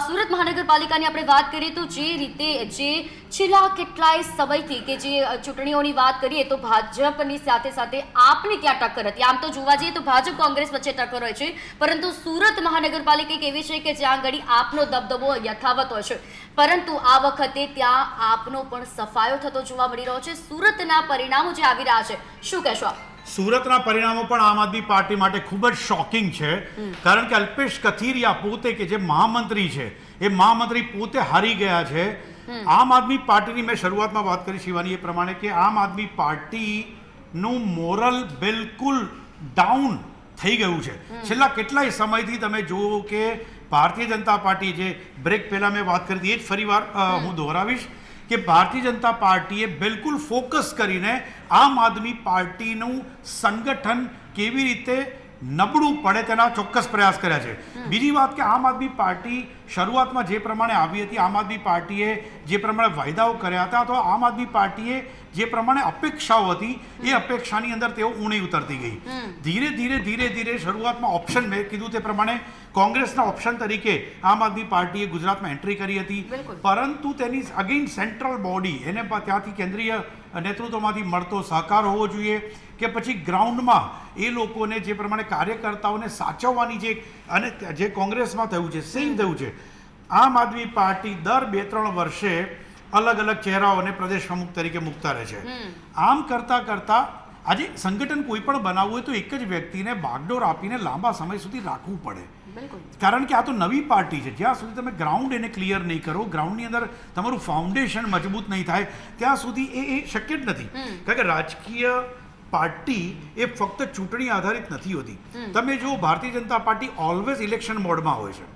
Speaker 1: સુરત મહાનગરપાલિકાની આપણે વાત કરીએ તો જે રીતે જે છેલ્લા કેટલાય સમયથી કે જે ચૂંટણીઓની વાત કરીએ તો ભાજપની સાથે સાથે આપની ક્યાં ટક્કર હતી આમ તો જોવા જઈએ તો ભાજપ કોંગ્રેસ વચ્ચે ટક્કર હોય છે પરંતુ સુરત મહાનગરપાલિકા કેવી એવી છે કે જ્યાં આગળ આપનો દબદબો યથાવત હોય છે, પરંતુ આ વખતે ત્યાં આપનો પણ સફાયો થતો જોવા મળી રહ્યો છે. સુરતના પરિણામો જે આવી રહ્યા છે, શું કહેશો આપ?
Speaker 2: સુરતના પરિણામો પણ આમ આદમી પાર્ટી માટે ખૂબ જ શોકિંગ છે, કારણ કે અલ્પેશ કથિરિયા પોતે કે જે મહામંત્રી છે, એ મહામંત્રી પોતે હારી ગયા છે. આમ આદમી પાર્ટીની મેં શરૂઆતમાં વાત કરી શિવાની એ પ્રમાણે કે આમ આદમી પાર્ટીનું મોરલ બિલકુલ ડાઉન થઈ ગયું છે. છેલ્લા કેટલાય સમયથી તમે જુઓ કે ભારતીય જનતા પાર્ટી, જે બ્રેક પહેલાં મેં વાત કરી હતી એ જ ફરીવાર હું દોહરાવીશ કે ભારતીય જનતા પાર્ટીએ બિલકુલ ફોકસ કરીને આમ આદમી પાર્ટીનું સંગઠન કેવી રીતે નબળું પડે તેના ચોક્કસ પ્રયાસ કર્યા છે. બીજી વાત કે આમ આદમી પાર્ટી શરૂઆતમાં જે પ્રમાણે આવી હતી, આમ આદમી પાર્ટીએ જે પ્રમાણે વાયદાઓ કર્યા હતા, તો આમ આદમી પાર્ટીએ જે પ્રમાણે અપેક્ષાઓ હતી એ અપેક્ષાની અંદર તેઓ ઊણી ઉતરતી ગઈ. ધીરે ધીરે ધીરે ધીરે શરૂઆતમાં ઓપ્શન, મેં કીધું તે પ્રમાણે કોંગ્રેસના ઓપ્શન તરીકે આમ આદમી પાર્ટીએ ગુજરાતમાં એન્ટ્રી કરી હતી, પરંતુ તેની અગેન સેન્ટ્રલ બોડી, એને ત્યાંથી કેન્દ્રીય નેતૃત્વમાંથી મળતો સહકાર હોવો જોઈએ કે પછી ગ્રાઉન્ડમાં એ લોકોને જે પ્રમાણે કાર્યકર્તાઓને સાચવવાની જે, અને જે કોંગ્રેસમાં થયું છે સેમ થયું છે. આમ આદમી પાર્ટી દર 2-3 વર્ષે અલગ અલગ ચહેરાઓને પ્રદેશ પ્રમુખ તરીકે મૂકતા રહે છે. આમ કરતાં કરતાં આજે સંગઠન કોઈ પણ બનાવવું હોય તો એક જ વ્યક્તિને બાગડોર આપીને લાંબા સમય સુધી રાખવું પડે, કારણ કે આ તો નવી પાર્ટી છે. જ્યાં સુધી તમે ગ્રાઉન્ડ એને ક્લિયર નહીં કરો, ગ્રાઉન્ડની અંદર તમારું ફાઉન્ડેશન મજબૂત નહીં થાય, ત્યાં સુધી એ શક્ય જ નથી. કારણ કે રાજકીય પાર્ટી એ ફક્ત ચૂંટણી આધારિત નથી હોતી. તમે જો ભારતીય જનતા પાર્ટી ઓલવેઝ ઇલેક્શન મોડમાં હોય છે.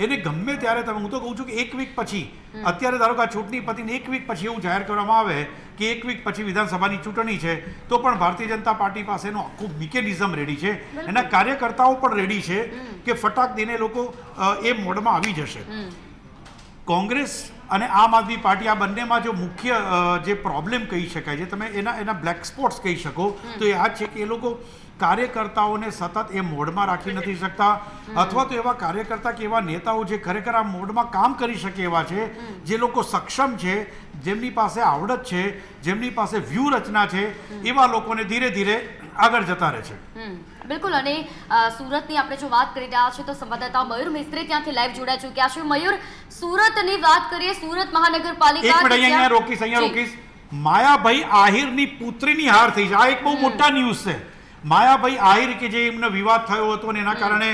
Speaker 2: એને ગમે ત્યારે તમે, હું તો કહું છું કે એક વીક પછી, અત્યારે ધારો કે આ ચૂંટણી પતીને એક વીક પછી એવું જાહેર કરવામાં આવે કે એક વીક પછી વિધાનસભાની ચૂંટણી છે, તો પણ ભારતીય જનતા પાર્ટી પાસેનું આખું મિકેનિઝમ રેડી છે, એના કાર્યકર્તાઓ પણ રેડી છે કે ફટાક દઈને લોકો એ મોડમાં આવી જશે. કોંગ્રેસ અને આમ આદમી પાર્ટી આ બંનેમાં જો મુખ્ય જે પ્રોબ્લેમ કહી શકાય છે, તમે એના બ્લેક સ્પોટ્સ કહી શકો, તો એ આ છે કે એ લોકો કાર્યકર્તાઓને સતત એ મોડમાં રાખી નથી શકતા, અથવા તો એવા કાર્યકર્તા કે એવા નેતાઓ જે ખરેખર આ મોડમાં કામ કરી શકે એવા છે, જે લોકો સક્ષમ છે, જેમની પાસે આવડત છે, જેમની પાસે વ્યૂહરચના છે, એવા લોકોને ધીરે ધીરે આગળ જતા રહે છે.
Speaker 1: બિલકુલ. અને સુરતની આપણે જો વાત કરી રહ્યા છીએ તો સંવાદદાતા મયુર મિસ્ત્રી ત્યાંથી લાઈવ જોડાઈ ચૂક્યા છે. મયુર, સુરતની વાત કરીએ, સુરત મહાનગરપાલિકા,
Speaker 2: એક મિનિટ અહીંયા રોકીશ. માયાભાઈ આહિરની પુત્રીની હાર થઈ છે. આ એક બહુ મોટા ન્યૂઝ છે. માયાભાઈ આહિર કે જે એમનો વિવાદ થયો હતો અને એના કારણે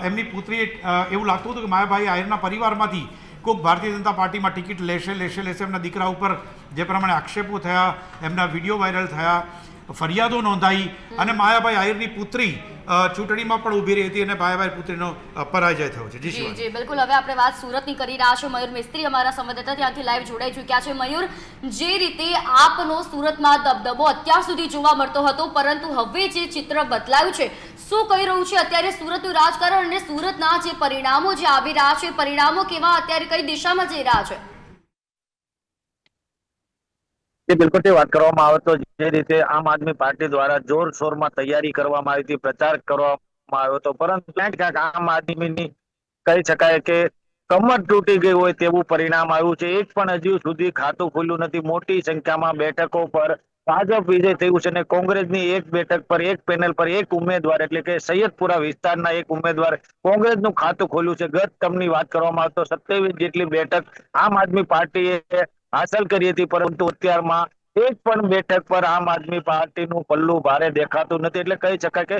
Speaker 2: એમની પુત્રીએ એવું લાગતું હતું કે માયાભાઈ આહિરના પરિવારમાંથી કોઈક ભારતીય જનતા પાર્ટીમાં ટિકિટ લેશે. એમના દીકરા ઉપર જે પ્રમાણે આક્ષેપો થયા, એમના વિડીયો વાયરલ થયા, ફરિયાદો નોંધાઈ, અને માયાભાઈ આહિરની પુત્રી ચૂંટણીમાં પણ ઊભી રહી હતી અને માયાભાઈ પુત્રીનો પરાજય થયો છે.
Speaker 1: જી બિલકુલ. હવે આપણે વાત સુરતની કરી રહ્યા છે. મયુર મિસ્ત્રી અમારા સંવાદદાતા ત્યાંથી લાઈવ જોડાઈ ચૂક્યા છે. મયુર, જે રીતે આપનો સુરતમાં દબદબો અત્યાર સુધી જોવા મળતો હતો, પરંતુ હવે જે ચિત્ર બદલાયું છે, શું કહી રહ્યું છે અત્યારે સુરતનું રાજકારણ, અને સુરતના જે પરિણામો જે આવી રહ્યા છે, પરિણામો કેવા, અત્યારે કઈ દિશામાં જઈ રહ્યા છે?
Speaker 4: બિલકુલ વાત કરવામાં આવે તો જે રીતે આમ આદમી પાર્ટી દ્વારા જોરશોરમાં તૈયારી કરવામાં આવી હતી, પ્રચાર કરવામાં આવ્યો હતો, પરંતુ ક્યાંક આમ આદમીની કહી શકાય કે કમર તૂટી ગઈ હોય તેવું પરિણામ આવ્યું છે. એક પણ હજુ સુધી ખાતું ખુલ્યું નથી. મોટી સંખ્યામાં બેઠકો પર ભાજપ વિજય થયું છે અને કોંગ્રેસની એક બેઠક પર, એક પેનલ પર એક ઉમેદવાર, એટલે કે સૈયદપુરા વિસ્તારના એક ઉમેદવાર કોંગ્રેસનું ખાતું ખોલ્યું છે. ગત ટર્મની વાત કરવામાં આવે તો 27 જેટલી બેઠક આમ આદમી પાર્ટીએ હાંસલ કરી હતી, પરંતુ અત્યારમાં એક પણ બેઠક પર આમ આદમી પાર્ટીનું પલ્લું ભારે દેખાતું નથી. એટલે કહી શકાય કે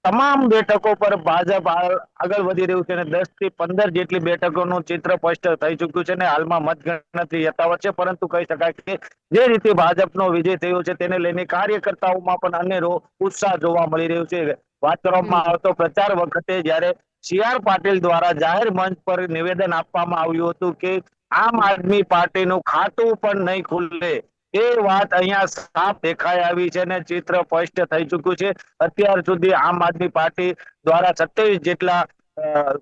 Speaker 4: તમામ બેઠકો પર ભાજપ આગળ વધી રહ્યું છે અને 10 થી 15 જેટલી બેઠકોનું ચિત્ર સ્પષ્ટ થઈ ચુક્યું છે અને હાલમાં મતગણતરી યથાવત છે. પરંતુ કહી શકાય કે જે રીતે ભાજપનો વિજય થયો છે તેને લઈને કાર્યકર્તાઓમાં પણ અનેરો ઉત્સાહ જોવા મળી રહ્યો છે. વાત કરવામાં આવે તો પ્રચાર વખતે જ્યારે CR પાટીલ દ્વારા જાહેર મંચ પર નિવેદન આપવામાં આવ્યું હતું કે આમ આદમી પાર્ટીનું ખાતું પણ નહીં ખુલે, એ વાત અહીંયા સાફ દેખાઈ આવી છે અને ચિત્ર સ્પષ્ટ થઈ ચુક્યું છે. અત્યાર સુધી આમ આદમી પાર્ટી દ્વારા 27 જેટલા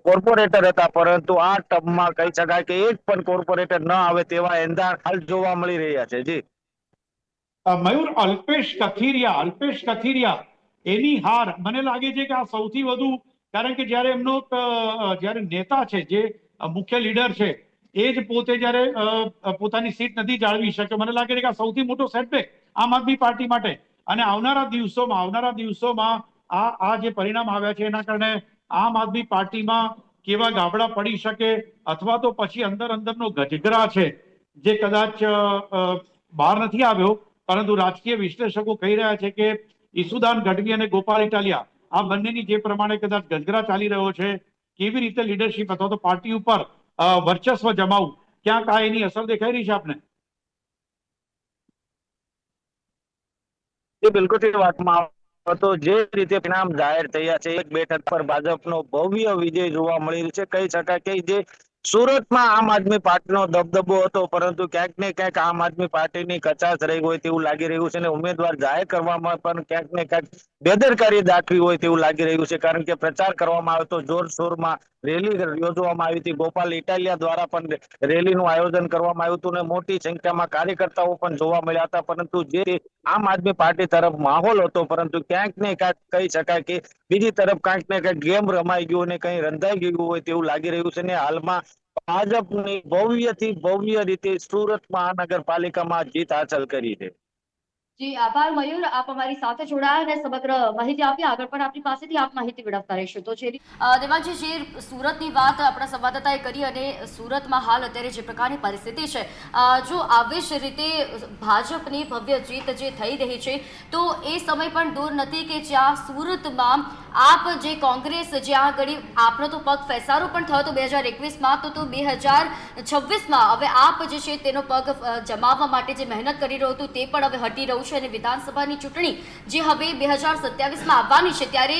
Speaker 4: કોર્પોરેટર હતા, પરંતુ આ ટર્મમાં કહી શકાય કે એક પણ કોર્પોરેટર ન આવે તેવા એંધાણ હાલ જોવા મળી રહ્યા છે. જી
Speaker 2: મયુર, અલ્પેશ કથિરિયા એની હાર મને લાગે છે કે આ સૌથી વધુ, કારણ કે જ્યારે એમનો જ્યારે નેતા છે, જે મુખ્ય લીડર છે, એ જ પોતે જ્યારે પોતાની સીટ નથી જાળવી શક્યો, મને લાગે છે કે આ સૌથી મોટો સેટબેક આમ આદમી પાર્ટી માટે. અને આવનારા દિવસોમાં આ જે પરિણામ આવ્યા છે એના કારણે આમ આદમી પાર્ટીમાં કેવા ગાબડા પડી શકે, અથવા તો પછી અંદરનો ગજગરા છે જે કદાચ બહાર નથી આવ્યો, પરંતુ રાજકીય વિશ્લેષકો કહી રહ્યા છે કે ઈસુદાન ગઢવી અને ગોપાલ ઇટાલિયા આ બંનેની જે પ્રમાણે કદાચ ગજગરા ચાલી રહ્યો છે, કેવી રીતે લીડરશિપ અથવા તો પાર્ટી ઉપર વર્ચસ્વ જમાવવું, ક્યાંક આ એની અસર દેખાઈ રહી છે આપને?
Speaker 4: એ બિલકુલ વાતમાં તો જે રીતે પરિણામ જાહેર થયા છે, એક બેઠક પર ભાજપનો ભવ્ય વિજય જોવા મળી રહ્યો છે. કહી શકાય કે જે સુરતમાં આમ આદમી પાર્ટીનો દબદબો હતો, પરંતુ ક્યાંક ને ક્યાંક આમ આદમી પાર્ટીની કચાશ રહી હોય તેવું લાગી રહ્યું છે, અને ઉમેદવાર જાહેર કરવામાં પણ ક્યાંક ને ક્યાંક બેદરકારી દાખવી હોય તેવું લાગી રહ્યું છે. કારણ કે પ્રચાર કરવામાં આવ્યો તો જોરશોરમાં રેલી યોજવામાં આવી હતી. ગોપાલ ઇટાલિયા દ્વારા પણ રેલીનું આયોજન કરવામાં આવ્યું હતું, અને મોટી સંખ્યામાં કાર્યકર્તાઓ પણ જોવા મળ્યા હતા. પરંતુ જે આમ આદમી પાર્ટી તરફ માહોલ હતો, પરંતુ ક્યાંક ને ક્યાંક કહી શકાય કે બીજી તરફ ક્યાંક ને ક્યાંક ગેમ રમાઈ ગયું અને કંઈ રંધાઈ ગયું હોય તેવું લાગી રહ્યું છે. ને હાલમાં ભાજપની ભવ્યથી ભવ્ય રીતે સુરત મહાનગરપાલિકામાં જીત હાંસલ કરી છે.
Speaker 1: જી આભાર મયુર, આપ અમારી સાથે જોડાયા અને સમગ્ર માહિતી આપી. આગળ પણ આપની પાસેથી આપ માહિતી મેળવતા રહીશું. તો જે દેવાંશજી, જે સુરતની વાત આપણા સંવાદદાતાએ કરી અને સુરતમાં હાલ અત્યારે જે પ્રકારની પરિસ્થિતિ છે, જો આવી જ રીતે ભાજપની ભવ્ય જીત જે થઈ રહી છે, તો એ સમય પણ દૂર નથી કે જ્યાં સુરતમાં આપ જે કોંગ્રેસ જ્યાં આગળ આપનો તો પગ ફેસારો પણ થયો હતો 2021માં, તો 2026માં હવે આપ જે છે તેનો પગ જમાવવા માટે જે મહેનત કરી રહ્યું હતું તે પણ હવે હટી રહ્યું છે. અને વિધાનસભાની ચૂંટણી જે હવે 2027માં આવવાની છે, ત્યારે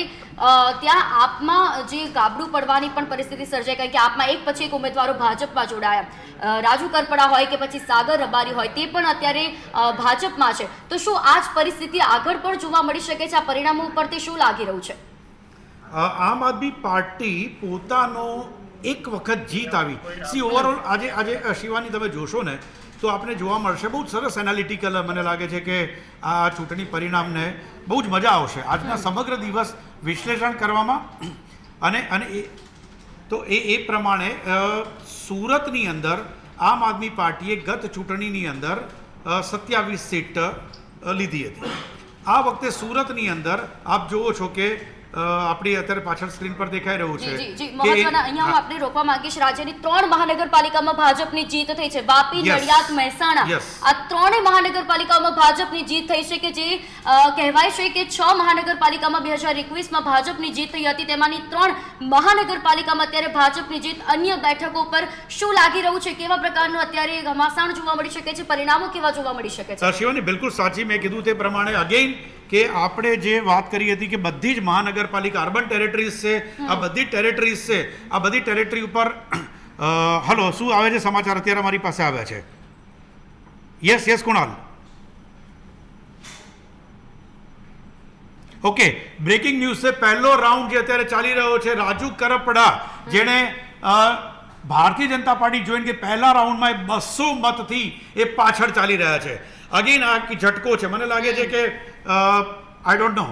Speaker 1: ત્યાં આપમાં જે ગાબડું પડવાની પણ પરિસ્થિતિ સર્જાય, કારણ કે આપમાં એક પછી એક ઉમેદવારો ભાજપમાં જોડાયા. રાજુ કરપડા હોય કે પછી સાગર રબારી હોય, તે પણ અત્યારે ભાજપમાં છે. તો શું આ જ પરિસ્થિતિ આગળ પણ જોવા મળી શકે છે? આ પરિણામો ઉપરથી શું લાગી રહ્યું છે?
Speaker 2: આમ આદમી પાર્ટી પોતાનો એક વખત જીત આવી, સી ઓવરઓલ આજે શિવાની તમે જોશો ને તો આપને જોવા મળશે બહુ સરસ એનાલિટિકલ. મને લાગે છે કે આ ચૂંટણી પરિણામને બહુ જ મજા આવશે આજના સમગ્ર દિવસ વિશ્લેષણ કરવામાં. અને એ પ્રમાણે સુરતની અંદર આમ આદમી પાર્ટીએ ગત ચૂંટણીની અંદર 27 સીટ લીધી હતી. આ વખતે સુરતની અંદર આપ જુઓ છો કે આપણી અત્યારે પાછળ સ્ક્રીન પર દેખાઈ રહ્યું છે.
Speaker 1: મહત્વના અહીંયા હું આપણે રોકવા માંગીશ, રાજ્યની 3 મહાનગરપાલિકામાં ભાજપની જીત થઈ છે. વાપી, નડિયાદ, મહેસાણા, આ 3 મહાનગરપાલિકાઓમાં ભાજપની જીત થઈ છે, કે જે કહેવાય છે કે 6 મહાનગરપાલિકામાં 2021માં ભાજપની જીત થઈ હતી, તેમાંની 3 મહાનગરપાલિકામાં અત્યારે ભાજપની જીત. અન્ય બેઠકો પર શું લાગી રહ્યું છે? કેવા પ્રકારનું અત્યારે ઘમાસાણ જોવા મળી શકે છે? પરિણામો કેવા જોવા મળી શકે છે?
Speaker 2: શિવાની બિલકુલ સાચી, મેં કીધું તે પ્રમાણે અગેઇન કે આપણે જે વાત કરી હતી કે બધી જ મહાનગરપાલિકા અર્બન ટેરેટરીઝ છે, આ બધી ટેરેટરીઝ છે, આ બધી ટેરેટરી ઉપર હલો શું આવે છે સમાચાર અત્યારે અમારી પાસે આવ્યા છે? Yes Kunal, okay, breaking news છે. પહેલો રાઉન્ડ જે અત્યારે ચાલી રહ્યો છે, રાજુ કરપડા જેણે ભારતીય જનતા પાર્ટી જોઈને કે પહેલા રાઉન્ડમાં 200 મતથી એ પાછળ ચાલી રહ્યા છે. અગેન આ ઝટકો છે. મને લાગે છે કે આઈ ડોન્ટ નો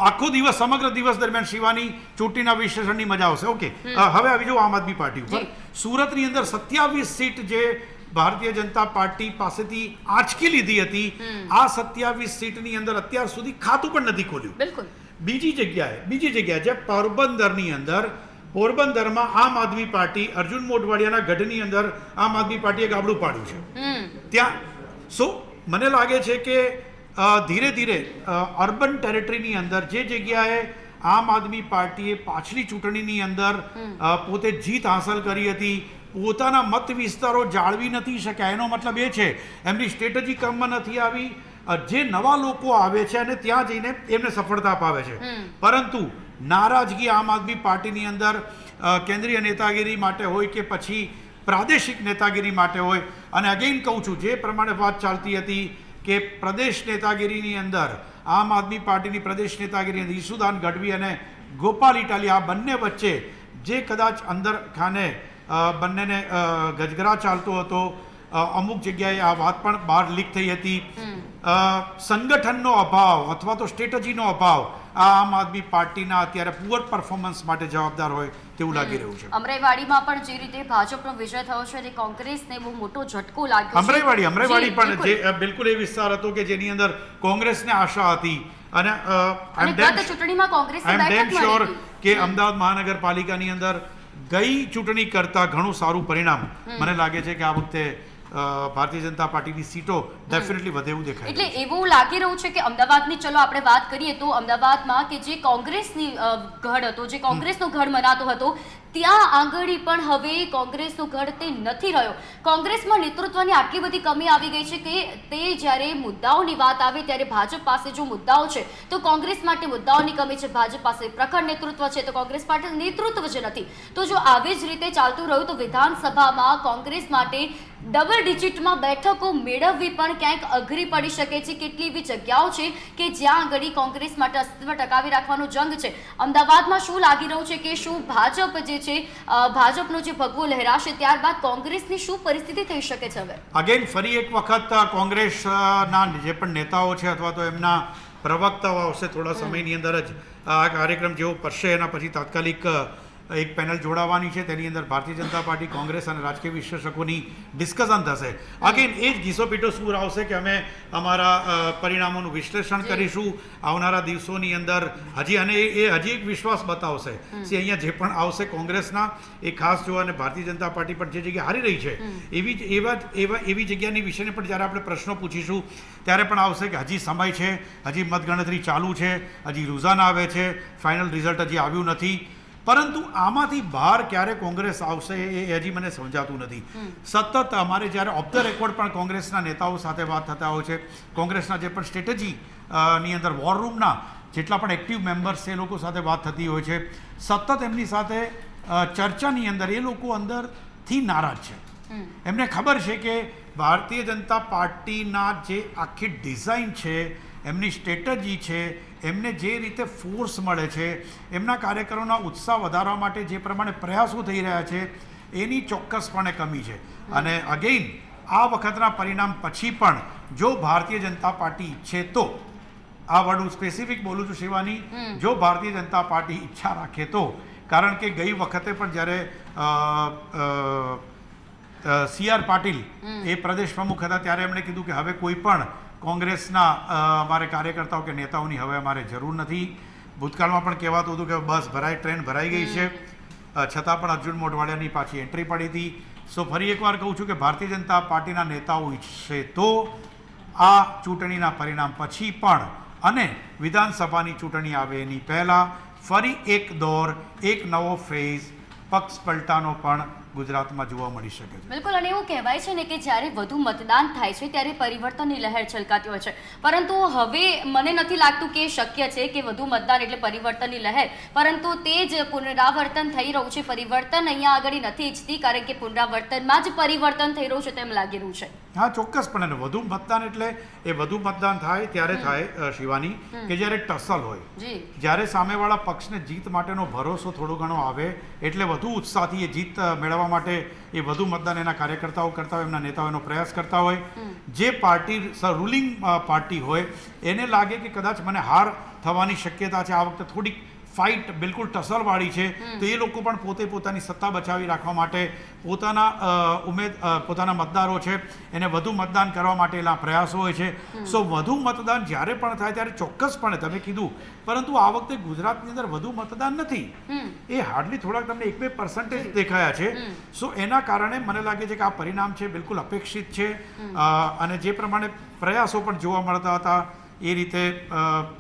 Speaker 2: આખો દિવસ સમગ્ર દિવસ દરમિયાન શિવાની ચૂંટણીના વિશ્લેષણની મજા આવશે. ઓકે, હવે આવી જાઓ આમ આદમી પાર્ટી ઉપર. સુરતની અંદર 27 સીટ જે ભારતીય જનતા પાર્ટી પાસેથી આંચકી લીધી હતી, આ 27 સીટની અંદર અત્યાર સુધી ખાતું પણ નથી ખોલ્યું.
Speaker 1: બિલકુલ. બીજી
Speaker 2: જગ્યાએ જે પોરબંદરની અંદર, પોરબંદરમાં આમ આદમી પાર્ટી અર્જુન મોઢવાડિયાના ગઢની અંદર આમ આદમી પાર્ટીએ ગાબડું પાડ્યું છે. ત્યાં મને લાગે છે કે ધીરે ધીરે અર્બન ટેરેટરીની અંદર જે જગ્યાએ આમ આદમી પાર્ટીએ પાછલી ચૂંટણીની અંદર પોતે જીત હાંસલ કરી હતી, પોતાના મત વિસ્તારો જાળવી નથી શક્યા, એનો મતલબ એ છે એમની સ્ટ્રેટેજી કામમાં નથી આવી. જે નવા લોકો આવે છે અને ત્યાં જઈને એમને સફળતા અપાવે છે, પરંતુ નારાજગી આમ આદમી પાર્ટીની અંદર કેન્દ્રીય નેતાગીરી માટે હોય કે પછી પ્રાદેશિક નેતાગીરી માટે હોય. અને અગેઇન કહું છું, જે પ્રમાણે વાત ચાલતી હતી કે પ્રદેશ નેતાગીરીની અંદર આમ આદમી પાર્ટીની પ્રદેશ નેતાગીરી અંદર ઈસુદાન ગઢવી અને ગોપાલ ઇટાલિયા આ બંને વચ્ચે જે કદાચ અંદર ખાને બંનેને ગજગરા ચાલતો હતો, અમુક જગ્યાએ આ વાત પણ બહાર લીક થઈ હતી. સંગઠનનો અભાવ અથવા તો સ્ટ્રેટેજીનો અભાવ આ આમ આદમી પાર્ટીના અત્યારે પુઅર પરફોર્મન્સ માટે જવાબદાર હોય તેવું લાગી રહ્યું છે.
Speaker 1: અમરાઈવાડીમાં પણ જે રીતે ભાજપનો વિજય થયો છે અને કોંગ્રેસને બહુ મોટો ઝટકો લાગ્યો છે.
Speaker 2: અમરાઈવાડી પણ જે બિલકુલ એ વિસ્તાર હતો કે જેની અંદર કોંગ્રેસને આશા હતી અને
Speaker 1: ગત ચૂંટણીમાં કોંગ્રેસને બેઠક મળી
Speaker 2: કે અમદાવાદ મહાનગરપાલિકાની અંદર ગઈ ચૂંટણી કરતાં ઘણું સારું પરિણામ મને લાગે છે કે આ વખતે ભારતીય જનતા પાર્ટીની સીટો ડેફિનેટલી વધે એવું દેખાય
Speaker 1: એટલે એવું લાગી રહ્યું છે કે અમદાવાદની ચલો આપણે વાત કરીએ તો અમદાવાદમાં કે જે કોંગ્રેસની ગઢ હતો, જે કોંગ્રેસનો ગઢ મનાતો હતો, ત્યાં આગળ પણ હવે કોંગ્રેસનો ગઢ તે નથી રહ્યો. કોંગ્રેસમાં નેતૃત્વની આટલી બધી કમી આવી ગઈ છે કે તે જ્યારે મુદ્દાઓની વાત આવે ત્યારે ભાજપ પાસે જો મુદ્દાઓ છે તો કોંગ્રેસ માટે મુદ્દાઓની કમી છે, ભાજપ પાસે પ્રખર નેતૃત્વ છે તો કોંગ્રેસ પાસે નેતૃત્વ જ નથી. તો જો આવી જ રીતે ચાલતું રહ્યું તો વિધાનસભામાં કોંગ્રેસ માટે ડબલ ડિજિટમાં બેઠકો મેળવવી પણ ક્યાંક અઘરી પડી શકે છે. કેટલી એવી જગ્યાઓ છે કે જ્યાં આગળ કોંગ્રેસ માટે અસ્તિત્વ ટકાવી રાખવાનો જંગ છે. અમદાવાદમાં શું લાગી રહ્યું છે કે શું ભાજપ જે છે ભાજપનો જે ભગવો લહેરાશે ત્યારબાદ કોંગ્રેસની શું પરિસ્થિતિ થઈ શકે છે? હવે
Speaker 2: અગેન ફરી એક વખત કોંગ્રેસના જે પણ નેતાઓ છે અથવા તો એમના પ્રવક્તાઓ આવશે થોડા સમયની અંદર જ આ કાર્યક્રમ જેવો પડશે એના પછી તાત્કાલિક એક પેનલ જોડાવાની છે. તેની અંદર ભારતીય જનતા પાર્ટી, કોંગ્રેસ અને રાજકીય વિશ્લેષકોની ડિસ્કશન થશે. અગેન એ જ ઘીસોપીટો સૂર આવશે કે અમે અમારા પરિણામોનું વિશ્લેષણ કરીશું આવનારા દિવસોની અંદર. હજી એક વિશ્વાસ બતાવશે કે અહીંયા જે પણ આવશે કોંગ્રેસના એ ખાસ જોવા અને ભારતીય જનતા પાર્ટી પણ જે જગ્યાએ હારી રહી છે એવી જગ્યાની વિશેને પણ જ્યારે આપણે પ્રશ્નો પૂછીશું ત્યારે પણ આવશે કે હજી સમય છે, હજી મતગણતરી ચાલુ છે, હજી રૂઝાન આવે છે, ફાઇનલ રિઝલ્ટ હજી આવ્યું નથી. પરંતુ આમાંથી બહાર ક્યારે કોંગ્રેસ આવશે એ હજી મને સમજાતું નથી. સતત અમારે જ્યારે ઓફ ધ રેકોર્ડ પણ કોંગ્રેસના નેતાઓ સાથે વાત થતા હોય છે, કોંગ્રેસના જે પણ સ્ટ્રેટેજી ની અંદર વોર રૂમના જેટલા પણ એક્ટિવ મેમ્બર્સ છે એ લોકો સાથે વાત થતી હોય છે. સતત એમની સાથે ચર્ચાની અંદર એ લોકો અંદરથી નારાજ છે. એમને ખબર છે કે ભારતીય જનતા પાર્ટીના જે આખી ડિઝાઇન છે, એમની સ્ટ્રેટેજી છે, એમને જે રીતે ફોર્સ મળે છે, એમના કાર્યકરોના ઉત્સાહ વધારવા માટે જે પ્રમાણે પ્રયાસો થઈ રહ્યા છે એની ચોક્કસપણે કમી છે. અને અગેઇન આ વખતના પરિણામ પછી પણ જો ભારતીય જનતા પાર્ટી ઈચ્છે તો, આ વર્ડ હું સ્પેસિફિક બોલું છું શિવાની, જો ભારતીય જનતા પાર્ટી ઈચ્છા રાખે તો, કારણ કે ગઈ વખતે પણ જ્યારે CR પાટીલ એ પ્રદેશ પ્રમુખ હતા ત્યારે એમણે કીધું કે હવે કોઈ પણ કોંગ્રેસના અમારે કાર્યકર્તાઓ કે નેતાઓની હવે અમારે જરૂર નથી. ભૂતકાળમાં પણ કહેવાતું હતું કે બસ ટ્રેન ભરાઈ ગઈ છે, છતાં પણ અર્જુન મોઢવાડિયાની પાછી એન્ટ્રી પડી હતી. સો ફરી એકવાર કહું છું કે ભારતીય જનતા પાર્ટીના નેતાઓ ઈચ્છે તો આ ચૂંટણીના પરિણામ પછી પણ અને વિધાનસભાની ચૂંટણી આવે એની પહેલાં ફરી એક દોર, એક નવો ફેઝ પક્ષ પલટાનો પણ ગુજરાતમાં જોવા મળી શકે છે.
Speaker 1: બિલકુલ. અને એવું કહેવાય છે ને કે જ્યારે વધુ મતદાન થાય છે ત્યારે પરિવર્તનની લહેર છલકાતી હોય છે, પરંતુ હવે મને નથી લાગતું કે શક્ય છે કે વધુ મતદાન એટલે પરિવર્તનની લહેર, પરંતુ તે જ પુનરાવર્તન થઈ રહ્યું છે. પરિવર્તન અહીંયા આગળ નથી ઈચ્છતી કારણ કે પુનરાવર્તનમાં જ પરિવર્તન થઈ રહ્યું છે તેમ લાગી રહ્યું છે.
Speaker 2: હા, ચોક્કસપણે વધુ મતદાન એટલે એ વધુ મતદાન થાય ત્યારે થાય શિવાની કે જ્યારે ટસલ હોય, જ્યારે સામેવાળા પક્ષને જીત માટેનો ભરોસો થોડો ઘણો આવે એટલે વધુ ઉત્સાહથી એ જીત મેળવવા માટે એ વધુ મતદાન એના કાર્યકર્તાઓ કરતા હોય, એમના નેતાઓનો પ્રયાસ કરતા હોય. જે પાર્ટી રૂલિંગ પાર્ટી હોય એને લાગે કે કદાચ મને હાર થવાની શક્યતા છે, આ વખતે થોડીક ફાઇટ બિલકુલ ટસલવાળી છે, તો એ લોકો પણ પોતે પોતાની સત્તા બચાવી રાખવા માટે પોતાના મતદારો છે એને વધુ મતદાન કરવા માટેના પ્રયાસો હોય છે. સો વધુ મતદાન જ્યારે પણ થાય ત્યારે ચોક્કસપણે તમે કીધું, પરંતુ આ વખતે ગુજરાતની અંદર વધુ મતદાન નથી, એ હાર્ડલી થોડાક તમને 1-2% દેખાયા છે. સો એના કારણે મને લાગે છે કે આ પરિણામ છે બિલકુલ અપેક્ષિત છે. અને જે પ્રમાણે પ્રયાસો પણ જોવા મળતા હતા એ રીતે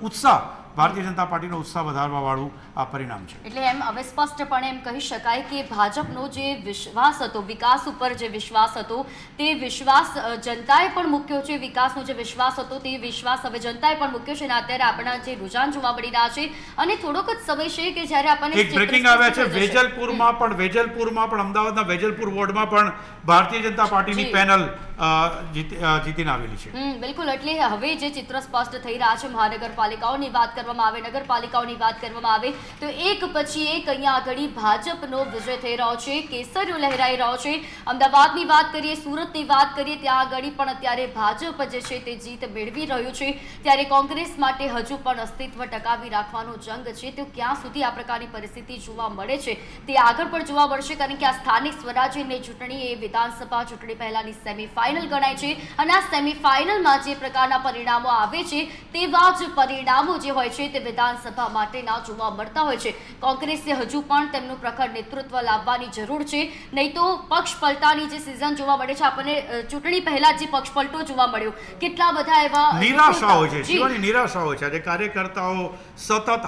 Speaker 2: ઉત્સાહ, ભારતીય જનતા પાર્ટીનો ઉત્સાહ વધારવા વાળું આ પરિણામ છે.
Speaker 1: એટલે એમ હવે સ્પષ્ટપણે એમ કહી શકાય કે ભાજપનો જે વિશ્વાસ હતો, વિકાસ ઉપર જે વિશ્વાસ હતો તે વિશ્વાસ જનતાએ પણ મૂક્યો છે. વિકાસનો જે વિશ્વાસ હતો તે વિશ્વાસ હવે જનતાએ પણ મૂક્યો છે. અને અત્યારે આપણા જે રૂઝાન જોવા મળી રહ્યા છે અને થોડોક જ સમય છે કે જ્યારે આપણને
Speaker 2: એક બ્રેકિંગ આવ્યા છે વેજલપુરમાં પણ અમદાવાદના વેજલપુર વોર્ડમાં પણ ભારતીય જનતા પાર્ટીની પેનલ જીતીને આવેલી છે.
Speaker 1: બિલકુલ. એટલે હવે જે ચિત્ર સ્પષ્ટ થઈ રહ્યા છે, મહાનગરપાલિકાઓની વાત કરવામાં આવે, નગરપાલિકાઓની વાત કરવામાં આવે તો એક પછી એક અહીંયા આગળ ભાજપનો વિજય થઈ રહ્યો છે, કેસરીઓ લહેરાઈ રહ્યો છે. અમદાવાદની વાત કરીએ, સુરતની વાત કરીએ, ત્યાં આગળ પણ અત્યારે ભાજપ જે છે તે જીત મેળવી રહ્યું છે. ત્યારે કોંગ્રેસ માટે હજુ પણ અસ્તિત્વ ટકાવી રાખવાનો જંગ છે. તો ક્યાં સુધી આ પ્રકારની પરિસ્થિતિ જોવા મળે છે તે આગળ પણ જોવા મળશે, કારણ કે આ સ્થાનિક સ્વરાજ્યની ચૂંટણી એ વિધાનસભા ચૂંટણી પહેલાની સેમીફાઇનલ ગણાય છે. અને આ સેમીફાઇનલમાં જે પ્રકારના પરિણામો આવે છે તેવા જ પરિણામો જે હોય છે તે વિધાનસભા માટેના જોવા મળતા હોય છે. કોંગ્રેસે હજુ પણ તેમનું પ્રખર નેતૃત્વ લાવવાની જરૂર છે, નહીં તો પક્ષ પલટાની જે સિઝન જોવા મળે છે, આપણને ચૂંટણી પહેલા જે પક્ષ પલટો જોવા મળ્યો, કેટલા બધા એવા
Speaker 2: નિરાશા હોય છે, શિવાની નિરાશા હોય છે. આજે કાર્યકર્તાઓ સતત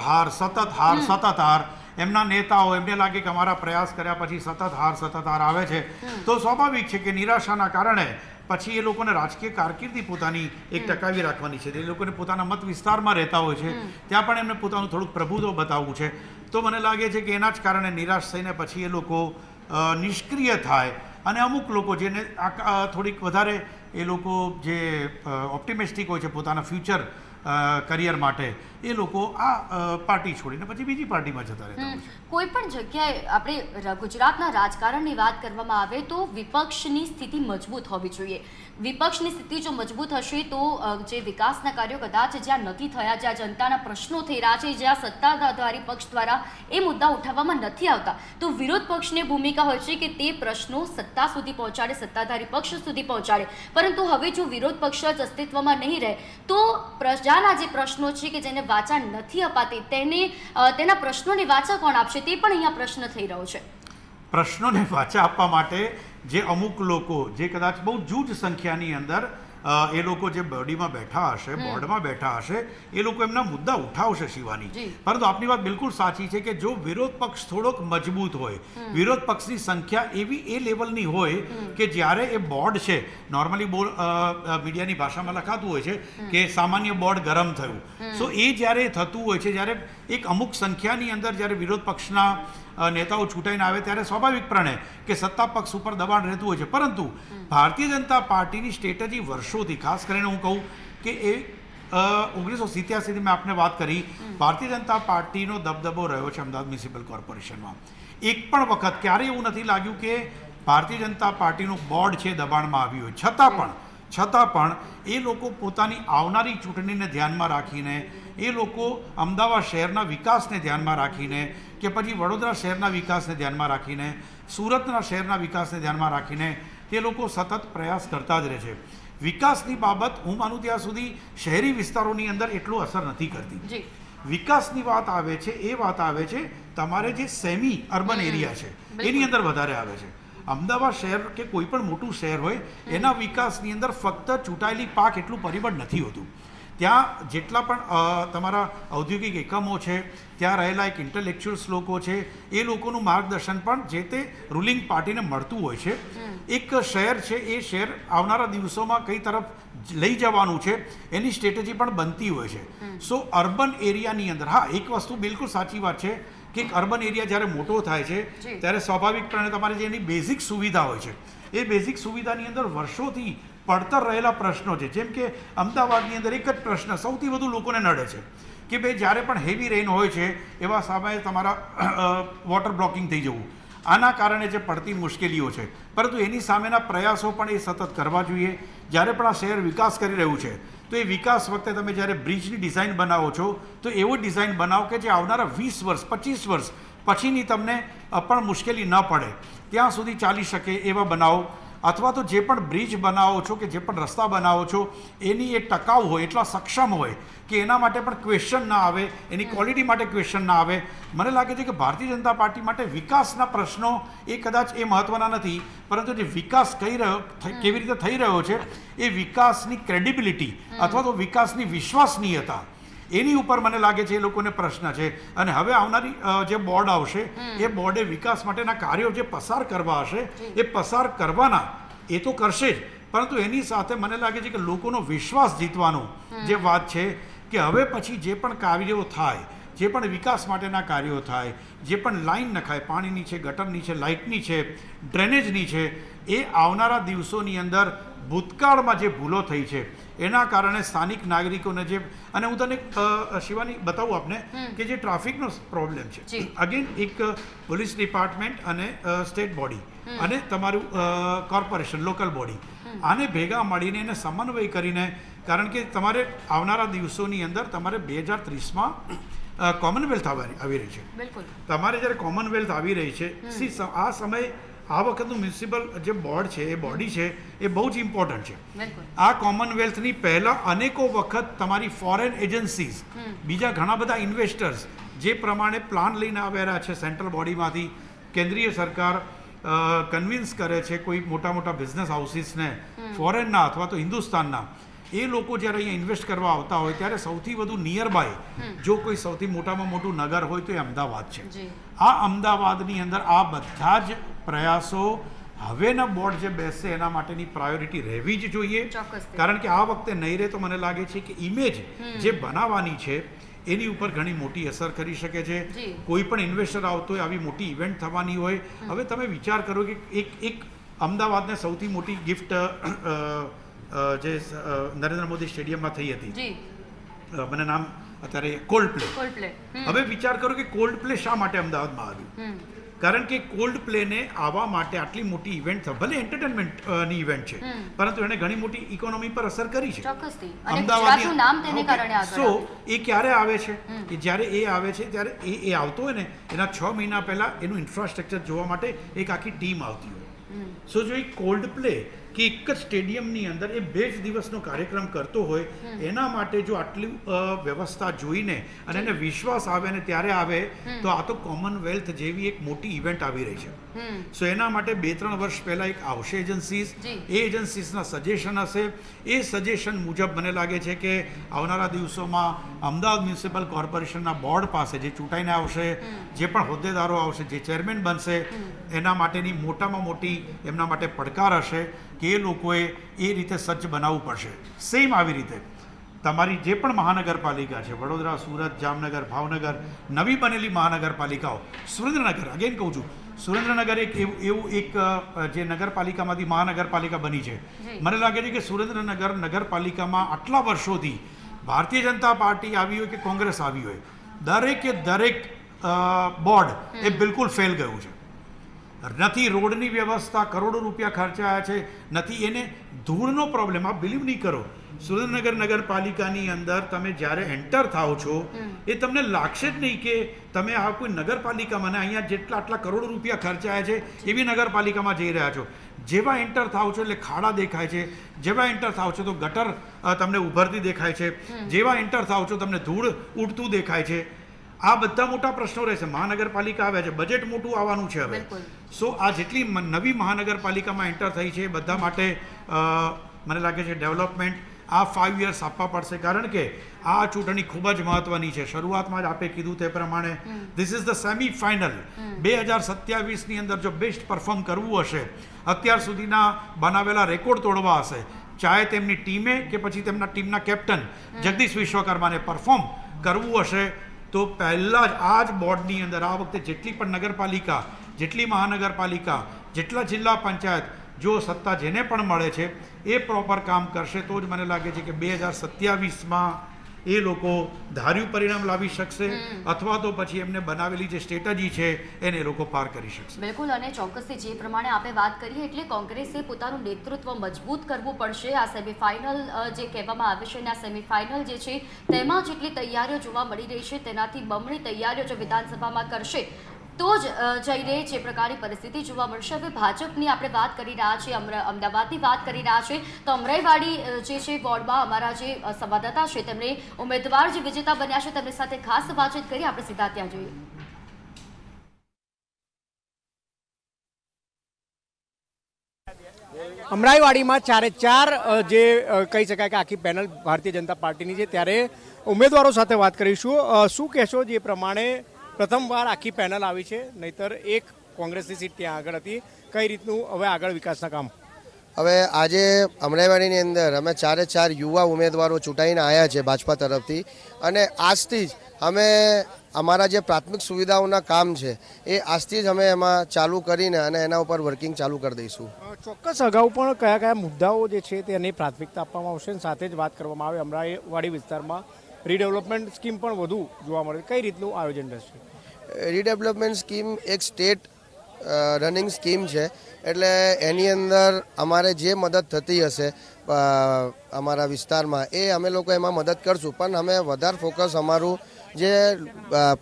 Speaker 2: હાર, એમના નેતાઓ એમને લાગે કે અમારા પ્રયાસ કર્યા પછી સતત હાર આવે છે, તો સ્વાભાવિક છે કે નિરાશાના કારણે પછી એ લોકોને રાજકીય કારકિર્દી પોતાની એક ટકાવી રાખવાની છે. એ લોકોને પોતાના મત વિસ્તારમાં રહેતા હોય છે, ત્યાં પણ એમને પોતાનું થોડુંક પ્રભુત્વ બતાવવું છે. તો મને લાગે છે કે એના જ કારણે નિરાશ થઈને પછી એ લોકો નિષ્ક્રિય થાય, અને અમુક લોકો જેને થોડીક વધારે એ લોકો જે ઓપ્ટિમિસ્ટિક હોય છે પોતાના ફ્યુચર કરિયર માટે, એ લોકો આ પાર્ટી છોડીને પછી બીજી પાર્ટીમાં જતા રહેતા હોય છે.
Speaker 1: કોઈ પણ જગ્યાએ આપણે ગુજરાતના રાજકારણની વાત કરવામાં આવે તો વિપક્ષની સ્થિતિ મજબૂત હોવી જોઈએ. વિપક્ષની સ્થિતિ જો મજબૂત હશે તો જે વિકાસના કાર્યો કદાચ જ્યાં નથી થયા, જ્યાં જનતાના પ્રશ્નો થઈ રહ્યા છે, જ્યાં સત્તાધારી પક્ષ દ્વારા એ મુદ્દા ઉઠાવવામાં નથી આવતા, તો વિરોધ પક્ષની ભૂમિકા હોય છે કે તે પ્રશ્નો સત્તા સુધી પહોંચાડે, સત્તાધારી પક્ષ સુધી પહોંચાડે. પરંતુ હવે જો વિરોધ પક્ષ જ અસ્તિત્વમાં નહીં રહે તો પ્રજાના જે પ્રશ્નો છે કે જેને વાચા નથી અપાતી, તેના પ્રશ્નોની વાચા કોણ આપશે, તે પણ અહીંયા પ્રશ્ન થઈ રહ્યો છે.
Speaker 2: પ્રશ્નોને વાચા આપવા માટે જે અમુક લોકો જે કદાચ બહુ જૂજ સંખ્યાની અંદર એ લોકો જે બોડીમાં બેઠા હશે, બોર્ડમાં બેઠા હશે, એ લોકો એમના મુદ્દા ઉઠાવશે શિવાની. પરંતુ આપની વાત બિલકુલ સાચી છે કે જો વિરોધ પક્ષ થોડોક મજબૂત હોય, વિરોધ પક્ષની સંખ્યા એવી એ લેવલની હોય કે જ્યારે એ બોર્ડ છે, નોર્મલી મીડિયાની ભાષામાં લખાતું હોય છે કે સામાન્ય બોર્ડ ગરમ થયું, સો એ જ્યારે થતું હોય છે, જ્યારે એક અમુક સંખ્યાની અંદર જ્યારે વિરોધ પક્ષના નેતાઓ છૂટાઈને આવે ત્યારે સ્વાભાવિકપણે કે સત્તા પક્ષ ઉપર દબાણ રહેતું હોય છે. પરંતુ ભારતીય જનતા પાર્ટીની સ્ટ્રેટેજી વર્ષોથી, ખાસ કરીને હું કહું કે એ 1987ની મેં આપને વાત કરી, ભારતીય જનતા પાર્ટીનો દબદબો રહ્યો છે અમદાવાદ મ્યુનિસિપલ કોર્પોરેશનમાં. એક પણ વખત ક્યારેય એવું નથી લાગ્યું કે ભારતીય જનતા પાર્ટીનું બોર્ડ છે દબાણમાં આવ્યું હોય. છતાં પણ એ લોકો પોતાની આવનારી ચૂંટણીને ધ્યાનમાં રાખીને, એ લોકો અમદાવાદ શહેરના વિકાસને ધ્યાનમાં રાખીને, કે પછી વડોદરા શહેરના વિકાસને ધ્યાનમાં રાખીને, સુરતના શહેરના વિકાસને ધ્યાનમાં રાખીને તે લોકો સતત પ્રયાસ કરતા જ રહે છે. વિકાસની બાબત હું માનું ત્યાં સુધી શહેરી વિસ્તારોની અંદર એટલું અસર નથી કરતી. વિકાસની વાત આવે છે, એ વાત આવે છે તમારે જે સેમી અર્બન એરિયા છે એની અંદર વધારે આવે છે. અમદાવાદ શહેર કે કોઈ પણ મોટું શહેર હોય એના વિકાસની અંદર ફક્ત ચૂંટાયેલી પાક એટલું પરિબળ નથી હોતું. ત્યાં જેટલા પણ તમારા ઔદ્યોગિક એકમો છે, ત્યાં રહેલા એક ઇન્ટેલેક્ચ્યુઅલ્સ લોકો છે, એ લોકોનું માર્ગદર્શન પણ જે તે રૂલિંગ પાર્ટીને મળતું હોય છે. એક શહેર છે, એ શહેર આવનારા દિવસોમાં કઈ તરફ લઈ જવાનું છે એની સ્ટ્રેટેજી પણ બનતી હોય છે. સો અર્બન એરિયાની અંદર એક વસ્તુ બિલકુલ સાચી વાત છે કે અર્બન એરિયા જ્યારે મોટો થાય છે ત્યારે સ્વાભાવિકપણે તમારે જે એની બેઝિક સુવિધા હોય છે, એ બેઝિક સુવિધાની અંદર વર્ષોથી પડતર રહેલા પ્રશ્નો છે. જેમ કે અમદાવાદની અંદર એક જ પ્રશ્ન સૌથી વધુ લોકોને નડે છે કે ભાઈ જ્યારે પણ હેવી રેઇન હોય છે એવા સમયે તમારા વોટર બ્લોકિંગ થઈ જવું, આના કારણે જે પડતી મુશ્કેલીઓ છે. પરંતુ એની સામેના પ્રયાસો પણ એ સતત કરવા જોઈએ. જ્યારે પણ આ શહેર વિકાસ કરી રહ્યું છે તો એ વિકાસ વખતે તમે જ્યારે બ્રિજની ડિઝાઇન બનાવો છો તો એવો ડિઝાઇન બનાવો કે જે આવનારા 20 વર્ષ 25 વર્ષ પછીની તમને પણ મુશ્કેલી ન પડે ત્યાં સુધી ચાલી શકે એવા બનાવો. અથવા તો જે પણ બ્રિજ બનાવો છો કે જે પણ રસ્તા બનાવો છો એની એ ટકાઉ હોય, એટલા સક્ષમ હોય કે એના માટે પણ ક્વેશ્ચન ના આવે, એની ક્વોલિટી માટે ક્વેશ્ચન ના આવે. મને લાગે છે કે ભારતીય જનતા પાર્ટી માટે વિકાસના પ્રશ્નો એ કદાચ એ મહત્ત્વના નથી, પરંતુ જે વિકાસ કેવી રીતે થઈ રહ્યો છે એ વિકાસની ક્રેડિબિલિટી અથવા તો વિકાસની વિશ્વસનીયતા, એની ઉપર મને લાગે છે એ લોકોને પ્રશ્ન છે. અને હવે આવનારી જે બોર્ડ આવશે એ બોર્ડે વિકાસ માટેના કાર્યો જે પસાર કરવા હશે એ પસાર કરવાના, એ તો કરશે જ, પરંતુ એની સાથે મને લાગે છે કે લોકોનો વિશ્વાસ જીતવાનો જે વાત છે કે હવે પછી જે પણ કાર્યો થાય, જે પણ વિકાસ માટેના કાર્યો થાય, જે પણ લાઈન નખાય, પાણીની છે, ગટરની છે, લાઇટની છે, ડ્રેનેજની છે, એ આવનારા દિવસોની અંદર ભૂતકાળમાં જે ભૂલો થઈ છે એના કારણે સ્થાનિક નાગરિકોને જે, અને હું તને શિવાની બતાવું આપને કે જે ટ્રાફિકનો પ્રોબ્લેમ છે, અગેન એક પોલીસ ડિપાર્ટમેન્ટ અને સ્ટેટ બોડી અને તમારું કોર્પોરેશન લોકલ બોડી, આને ભેગા મળીને એને સમન્વય કરીને, કારણ કે તમારે આવનારા દિવસોની અંદર તમારે 2030માં કોમનવેલ્થ આવી રહી છે. તમારે જ્યારે કોમનવેલ્થ આવી રહી છે, આ સમય આ વખતનું મ્યુનિસિપલ જે બોર્ડ છે, એ બોડી છે, એ બહુ જ ઇમ્પોર્ટન્ટ છે.
Speaker 1: બિલકુલ.
Speaker 2: આ કોમનવેલ્થની પહેલાં અનેકો વખત તમારી ફોરેન એજન્સીઝ, બીજા ઘણા બધા ઇન્વેસ્ટર્સ જે પ્રમાણે પ્લાન લઈને આવેલા છે સેન્ટ્રલ બોડીમાંથી, કેન્દ્રીય સરકાર કન્વિન્સ કરે છે કોઈ મોટા મોટા બિઝનેસ હાઉસીસને, ફોરેનના અથવા તો હિન્દુસ્તાનના, એ લોકો જ્યારે અહીંયા ઇન્વેસ્ટ કરવા આવતા હોય ત્યારે સૌથી વધુ નિયર બાય જો કોઈ સૌથી મોટામાં મોટું નગર હોય તો એ અમદાવાદ છે. આ અમદાવાદની અંદર આ બધા જ પ્રયાસો હવેના બોર્ડ જે બેસશે એના માટેની પ્રાયોરિટી રહેવી જ જોઈએ. કારણ કે આ વખતે નહીં રહે તો મને લાગે છે કે ઇમેજ જે બનાવવાની છે એની ઉપર ઘણી મોટી અસર કરી શકે છે. કોઈ પણ ઇન્વેસ્ટર આવતો હોય, આવી મોટી ઇવેન્ટ થવાની હોય, હવે તમે વિચાર કરો કે એક અમદાવાદને સૌથી મોટી ગિફ્ટ જે નરેન્દ્ર મોદી સ્ટેડિયમમાં થઈ હતી, મને નામ અત્યારે કોલ્ડ પ્લે. હવે વિચાર કરો કે કોલ્ડ પ્લે શા માટે અમદાવાદમાં આવ્યું? કારણ કે કોલ્ડ પ્લેને આવવા માટે આટલી મોટી ઇવેન્ટ, ભલે એન્ટરટેનમેન્ટની ઇવેન્ટ છે, પરંતુ એને ઘણી મોટી ઇકોનોમી પર અસર કરી છે. અમદાવાદની સો એ ક્યારે આવે છે કે જ્યારે એ આવે છે ત્યારે એ આવતો હોય ને એના 6 મહિના પહેલા એનું ઇન્ફ્રાસ્ટ્રક્ચર જોવા માટે એક આખી ટીમ આવતી હોય. સો જો એ કોલ્ડ પ્લે કે એક જ સ્ટેડિયમની અંદર એ 2 દિવસનો કાર્યક્રમ કરતો હોય, એના માટે જો આટલી વ્યવસ્થા જોઈને અને એને વિશ્વાસ આવે અને ત્યારે આવે તો આ તો કોમનવેલ્થ જેવી એક મોટી ઇવેન્ટ આવી રહી છે. સો એના માટે 2-3 વર્ષ પહેલાં એક આવશે એજન્સીઝ, એ એજન્સીસના સજેશન હશે. એ સજેશન મુજબ મને લાગે છે કે આવનારા દિવસોમાં અમદાવાદ મ્યુનિસિપલ કોર્પોરેશનના બોર્ડ પાસે જે ચૂંટાઈને આવશે, જે પણ હોદ્દેદારો આવશે, જે ચેરમેન બનશે, એના માટેની મોટામાં મોટી એમના માટે પડકાર હશે કે એ લોકોએ એ રીતે સજ્જ બનાવવું પડશે. સેમ આવી રીતે તમારી જે પણ મહાનગરપાલિકા છે, વડોદરા, સુરત, જામનગર, ભાવનગર, નવી બનેલી મહાનગરપાલિકાઓ, સુરેન્દ્રનગર, અગેન કહું છું, સુરેન્દ્રનગર એક એવું એક જે નગરપાલિકામાંથી મહાનગરપાલિકા બની છે. મને લાગે છે કે સુરેન્દ્રનગર નગરપાલિકામાં આટલા વર્ષોથી ભારતીય જનતા પાર્ટી આવી હોય કે કોંગ્રેસ આવી હોય, દરેક બોર્ડ એ બિલકુલ ફેલ ગયું છે. નથી રોડની વ્યવસ્થા, કરોડો રૂપિયા ખર્ચાયા છે, નથી એને ધૂળનો પ્રોબ્લેમ. આપ બિલીવ નહીં કરો, સુરેન્દ્રનગર નગરપાલિકાની અંદર તમે જ્યારે એન્ટર થાઓ છો એ તમને લાગશે જ નહીં કે તમે આ કોઈ નગરપાલિકામાં, અહીંયા જેટલા આટલા કરોડો રૂપિયા ખર્ચાયા છે એવી નગરપાલિકામાં જઈ રહ્યા છો. જેવા એન્ટર થાવ છો એટલે ખાડા દેખાય છે, જેવા એન્ટર થાવ છો તો ગટર તમને ઉભરતી દેખાય છે, જેવા એન્ટર થાવ છો તમને ધૂળ ઉડતું દેખાય છે. આ બધા મોટા પ્રશ્નો રહેશે. મહાનગરપાલિકા આવે છે, બજેટ મોટું આવવાનું છે હવે. સો આ જેટલી નવી મહાનગરપાલિકામાં એન્ટર થઈ છે એ બધા માટે મને લાગે છે ડેવલપમેન્ટ આ 5 years આપવા પડશે. કારણ કે આ ચૂંટણી ખૂબ જ મહત્વની છે. શરૂઆતમાં જ આપે કીધું તે પ્રમાણે this is the semi final. 2027ની અંદર જો બેસ્ટ પરફોર્મ કરવું હશે, અત્યાર સુધીના બનાવેલા રેકોર્ડ તોડવા હશે, ચાહે તેમની ટીમે કે પછી તેમના ટીમના કેપ્ટન જગદીશ વિશ્વકર્માને પરફોર્મ કરવું હશે, તો પહેલાં જ આ જ બોર્ડની અંદર આ વખતે જેટલી પણ નગરપાલિકા, જેટલી મહાનગરપાલિકા, જેટલા જિલ્લા પંચાયત, જો સત્તા જેને પણ મળે છે એ પ્રોપર કામ કરશે તો જ મને લાગે છે કે 2027માં એ લોકો ધાર્યું પરિણામ લાવી શકશે, અથવા તો પછી એમને બનાવેલી જે સ્ટ્રેટેજી છે એને એ લોકો પાર કરી શકશે.
Speaker 1: બિલકુલ. અને ચોક્કસથી જે પ્રમાણે આપણે વાત કરીએ એટલે કોંગ્રેસે પોતાનું નેતૃત્વ મજબૂત કરવું પડશે. આ સેમીફાઇનલ જે કહેવામાં આવે છે અને આ સેમીફાઇનલ જે છે તેમાં જેટલી તૈયારીઓ જોવા મળી રહી છે તેનાથી બમણી તૈયારીઓ જો વિધાનસભામાં કરશે તો જ જઈને જે પ્રકારની પરિસ્થિતિ જોવા મળશે. હવે ભાજપની આપણે વાત કરી રહ્યા છીએ, અમદાવાદની વાત કરી રહ્યા છીએ, તો અમરાઈવાડી જે છે વોર્ડમાં અમારા જે સંવાદદાતા છે તેમણે ઉમેદવાર જે વિજેતા બન્યા છે તેમની સાથે ખાસ વાતચીત કરી. આપણે સીધા ત્યાં જોઈએ.
Speaker 10: અમરાઈવાડીમાં 4 જે કહી શકાય કે આખી પેનલ ભારતીય જનતા પાર્ટીની છે, ત્યારે ઉમેદવારો સાથે વાત કરીશું. શું કહેશો જે પ્રમાણે પ્રથમવાર આખી પેનલ આવી છે, નહીતર એક કોંગ્રેસની સીટ ત્યાં આગળ હતી, કઈ રીતનું હવે આગળ વિકાસના કામ?
Speaker 11: હવે આજે અમરાઈવાડીની અંદર અમે 4 યુવા ઉમેદવારો ચૂંટાઈને આવ્યા છે ભાજપા તરફથી, અને આજથી જ અમે અમારા જે પ્રાથમિક સુવિધાઓના કામ છે એ આજથી જ અમે એમાં ચાલુ કરીને અને એના ઉપર વર્કિંગ ચાલુ કરી દઈશું.
Speaker 10: ચોક્કસ. અગાઉ પણ કયા કયા મુદ્દાઓ જે છે તેની પ્રાથમિકતા આપવામાં આવશે, સાથે જ વાત કરવામાં આવે અમરાઈવાડી વિસ્તારમાં રીડેવલપમેન્ટ સ્કીમ પણ વધુ જોવા મળે, કઈ રીતનું આયોજન રહેશે?
Speaker 11: રીડેવલપમેન્ટ સ્કીમ એક સ્ટેટ રનિંગ સ્કીમ છે, એટલે એની અંદર અમારે જે મદદ થતી હશે અમારા વિસ્તારમાં એ અમે લોકો એમાં મદદ કરશું, પણ અમે વધારે ફોકસ અમારું જે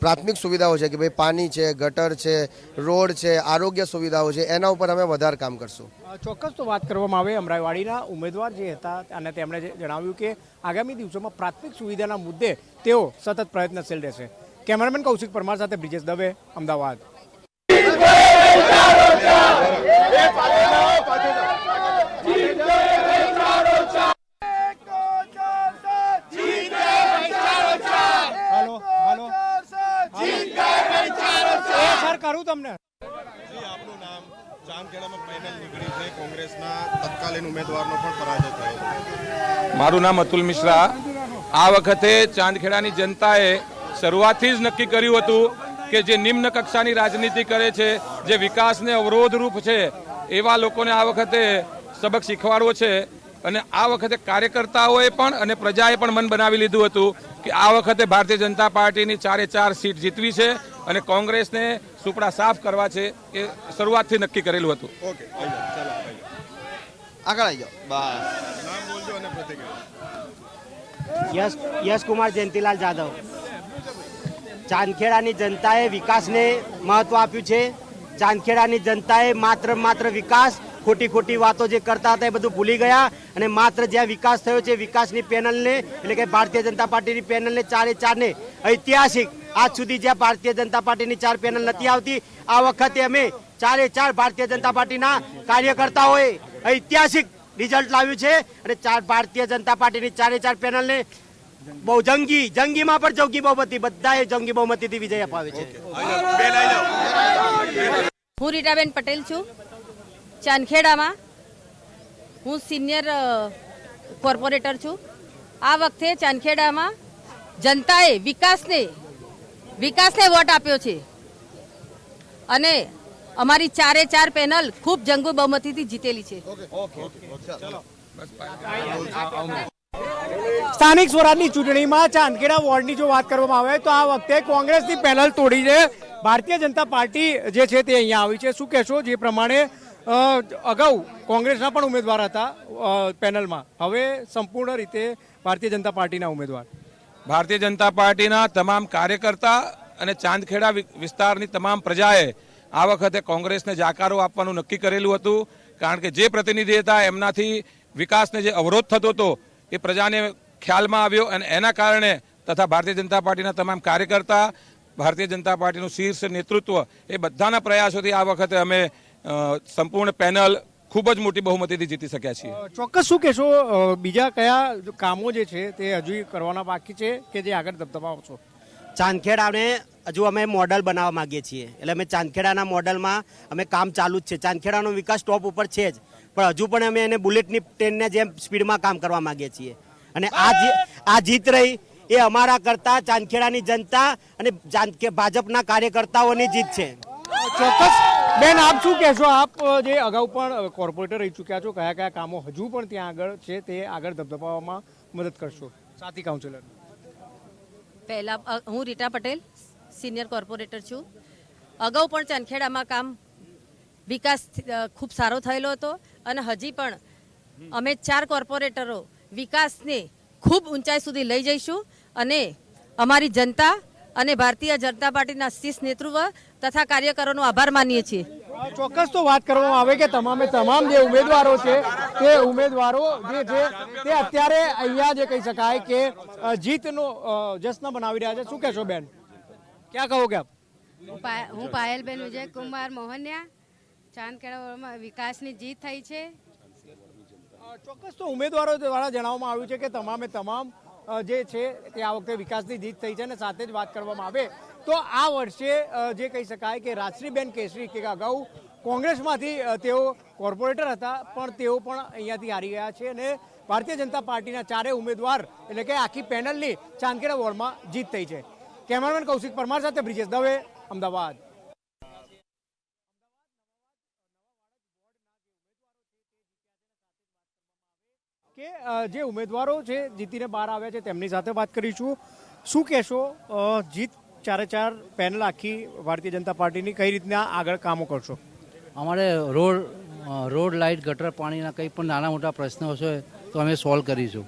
Speaker 11: પ્રાથમિક સુવિધાઓ છે કે ભાઈ પાણી છે, ગટર છે, રોડ છે, આરોગ્ય સુવિધાઓ છે, એના ઉપર અમે વધારે કામ કરશું.
Speaker 10: ચોક્કસ તો વાત કરવામાં આવે અમરાઈવાડીના ઉમેદવાર જે હતા અને તેમણે જણાવ્યું કે આગામી દિવસોમાં પ્રાથમિક સુવિધાના મુદ્દે તેઓ સતત પ્રયત્નશીલ રહેશે. કેમેરામેન કૌશિક પરમાર સાથે બ્રિજેશ દવે, અમદાવાદ. કરું તમને
Speaker 5: ચાંદખેડામાં પેનલ નીકળી છે, કોંગ્રેસના તત્કાલીન ઉમેદવારનો પણ પરાજય થયો.
Speaker 12: મારું નામ અતુલ મિશ્રા. આ વખતે ચાંદખેડાની જનતાએ શરૂઆતથી જ નક્કી કર્યું હતું કે જે નિમ્ન કક્ષાની રાજનીતિ કરે છે, જે વિકાસને અવરોધરૂપ છે, એવા લોકોને આ વખતે સબક શીખવાડવો છે. અને આ વખતે કાર્યકર્તાઓએ પણ અને પ્રજાએ પણ મન બનાવી લીધું હતું કે આ વખતે ભારતીય જનતા પાર્ટીની 4 સીટ જીતવી છે અને કોંગ્રેસને સુપડા સાફ કરવા છે, એ શરૂઆતથી નક્કી કરેલું હતું.
Speaker 5: ઓકે, ચાલો
Speaker 11: આગળ આવી જાઓ.
Speaker 5: બસ નામ બોલજો અને પ્રતિક્રિયા.
Speaker 13: યશ કુમાર જયંતિલાલ જાદવ. ચાંદખેડાની જનતાએ વિકાસને મહત્વ આપ્યું છે. ચાંદખેડાની જનતાએ માત્ર વિકાસ, ખોટી વાતો જે કરતા હતા એ બધું ભૂલી ગયા અને માત્ર જ્યાં વિકાસ થયો છે વિકાસની પેનલને એટલે કે ભારતીય જનતા પાર્ટીની પેનલને 4 ઐતિહાસિક આજ સુધી જ્યાં ભારતીય જનતા પાર્ટીની 4 પેનલ નથી આવતી, આ વખતે અમે 4 ભારતીય જનતા પાર્ટીના કાર્યકર્તાઓએ ઐતિહાસિક રિઝલ્ટ લાવ્યું છે અને ભારતીય જનતા પાર્ટીની 4 પેનલને બહુ જંગીમાં પણ જંગી બહુમતી, બધાએ જંગી બહુમતીથી વિજય અપાવ્યો છે.
Speaker 7: હું રીટાબેન પટેલ છું. ચાંદખેડામાં હું સિનિયર કોર્પોરેટર છું. આ વખતે ચાંદખેડામાં જનતાએ વિકાસને વોટ આપ્યો છે અને અમારી 4 પેનલ ખૂબ જંગી બહુમતીથી જીતેલી છે.
Speaker 10: સ્થાનિક સ્વરાજની ચૂંટણીમાં ચાંદખેડા વોર્ડની જો વાત કરવામાં આવે તો આ વખતે કોંગ્રેસની પેનલ તોડી છે. ભારતીય જનતા પાર્ટી જે છે તે અહીંયા આવી છે. શું કહેશો? જે પ્રમાણે અગાઉ કોંગ્રેસના પણ ઉમેદવાર હતા પેનલમાં, હવે સંપૂર્ણ રીતે ભારતીય જનતા પાર્ટીના ઉમેદવાર.
Speaker 12: ભારતીય જનતા પાર્ટીના તમામ કાર્યકર્તા અને ચાંદખેડા વિસ્તારની તમામ પ્રજાએ આ વખતે કોંગ્રેસને જાકારો આપવાનું નક્કી કરેલું હતું, કારણ કે જે પ્રતિનિધિ હતા એમનાથી વિકાસને જે અવરોધ થતો હતો એ પ્રજાને ખ્યાલમાં આવ્યો અને એના કારણે તથા ભારતીય જનતા પાર્ટીના તમામ કાર્યકર્તા, ભારતીય જનતા પાર્ટીનું શીર્ષ નેતૃત્વ એ બધાના પ્રયાસોથી આ વખતે અમે સંપૂર્ણ પેનલ ખૂબ જ મોટી બહુમતીથી જીતી શક્યા છીએ.
Speaker 10: ચોક્કસ શું કહેશો? બીજા કયા કામો જે છે તે હજુ કરવાના બાકી છે કે જે આગળ ધબધબાવશો?
Speaker 13: ચાંદખેડાને હજુ અમે મોડલ બનાવવા માંગીએ છીએ, એટલે અમે ચાંદખેડાના મોડલમાં અમે કામ ચાલુ જ છે. ચાંદખેડાનો વિકાસ ટોપ ઉપર છે જ, પણ હજુ પણ અમે એને બુલેટની ટ્રેનને જેમ સ્પીડમાં કામ કરવા માંગીએ છીએ. અને આ જીત રહી એ અમારા કરતા ચાંદખેડાની જનતા અને ભાજપના કાર્યકર્તાઓની જીત છે.
Speaker 10: ચોક્કસ. બેન, આપ શું કહેશો? આપ જે અગાઉ પણ કોર્પોરેટર રહી ચૂક્યા છો, કયા કામો હજુ પણ ત્યાં આગળ છે તે આગળ ધબધબાવવામાં મદદ કરશો સાથી કાઉન્સિલર?
Speaker 7: પહેલા હું રીટા પટેલ, સિનિયર કોર્પોરેટર છું. અગાઉ પણ ચાંદખેડામાં કામ વિકાસ ખૂબ સારો થયેલો હતો અને હજી પણ અમે 4 કોર્પોરેટરો વિકાસને ખૂબ ઊંચાઈ સુધી લઈ જઈશું અને અમારી જનતા અને ભારતીય જનતા પાર્ટીના શીર્ષ નેતૃત્વ તથા કાર્યકરોનો આભાર માનીએ છીએ.
Speaker 10: ચોક્કસ તો વાત કરવામાં આવે કે તમામ જે ઉમેદવારો છે તે ઉમેદવારો જે છે તે અત્યારે અહીંયા જે કહી શકાય કે જીતનો જશ્ન બનાવી રહ્યા છે. શું કહેશો બેન? ક્યાં કહો કે આપ?
Speaker 7: હું પાયલબેન વિજય કુમાર મોહનિયા. ચાંદખેડામાં વિકાસની જીત થઈ છે.
Speaker 10: ચોક્કસ તો ઉમેદવારો દ્વારા જણાવવામાં આવ્યું છે કે તમામ જે છે તે આ વખતે વિકાસની જીત થઈ છે અને સાથે જ વાત કરવામાં આવે તો આ વર્ષે જે કહી શકાય કે રાજશ્રીબેન કેસરી કે અગાઉ કોંગ્રેસમાંથી તેઓ કોર્પોરેટર હતા પણ તેઓ પણ અહીંયાથી હારી ગયા છે અને ભારતીય જનતા પાર્ટીના 4 ઉમેદવાર એટલે કે આખી પેનલની ચાંદખેડા વોર્ડમાં જીત થઈ છે. કેમેરામેન કૌશિક પરમાર સાથે બ્રિજેશ દવે, અમદાવાદ. કે જે ઉમેદવારો છે જીતીને બહાર આવ્યા છે તેમની સાથે વાત કરીશું. શું કહેશો? જીત 4 પેનલ આખી ભારતીય જનતા પાર્ટીની, કઈ રીતના આગળ કામો કરશો?
Speaker 14: અમારે રોડ લાઇટ, ગટર પાણીના કંઈ પણ નાના મોટા પ્રશ્નો છે તો અમે સોલ્વ કરીશું.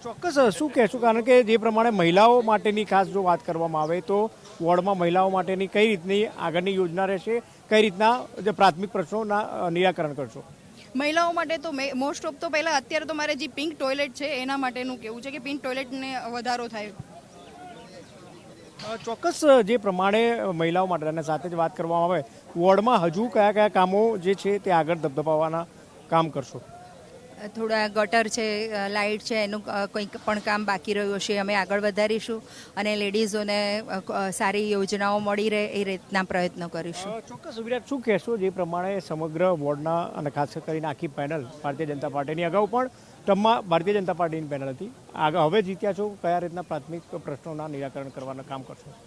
Speaker 10: ચોક્કસ શું કહેશું, કારણ કે જે પ્રમાણે મહિલાઓ માટેની ખાસ જો વાત કરવામાં આવે તો વોર્ડમાં મહિલાઓ માટેની કઈ રીતની આગળની યોજના રહેશે, કઈ રીતના જે પ્રાથમિક પ્રશ્નોના નિરાકરણ કરશો?
Speaker 14: મહિલાઓ માટે તો મોસ્ટ ઓફ તો પહેલાં અત્યારે તો મારે જે પિંક ટોયલેટ છે એના માટેનું કેવું છે કે પિંક ટોયલેટને વધારો થાય.
Speaker 10: ચોક્કસ જે પ્રમાણે મહિલાઓ માટે અને સાથે જ વાત કરવામાં આવે વોર્ડમાં હજુ કયા કયા કામો જે છે તે આગળ ધપધપાવવાના કામ કરશો?
Speaker 14: થોડા ગટર છે, લાઇટ છે, એનું કંઈક પણ કામ બાકી રહ્યું હશે અમે આગળ વધારીશું અને લેડીઝોને સારી યોજનાઓ મળી રહે એ રીતના પ્રયત્નો કરીશું.
Speaker 10: ચોક્કસ વિરાટ, શું કહેશો જે પ્રમાણે સમગ્ર વોર્ડના અને ખાસ કરીને આખી પેનલ ભારતીય જનતા પાર્ટીની અગાઉ પણ ટર્મમાં ભારતીય જનતા પાર્ટીની પેનલ હતી, આગળ હવે જીત્યા છો, કયા રીતના પ્રાથમિક પ્રશ્નોના નિરાકરણ કરવાના કામ કરશો?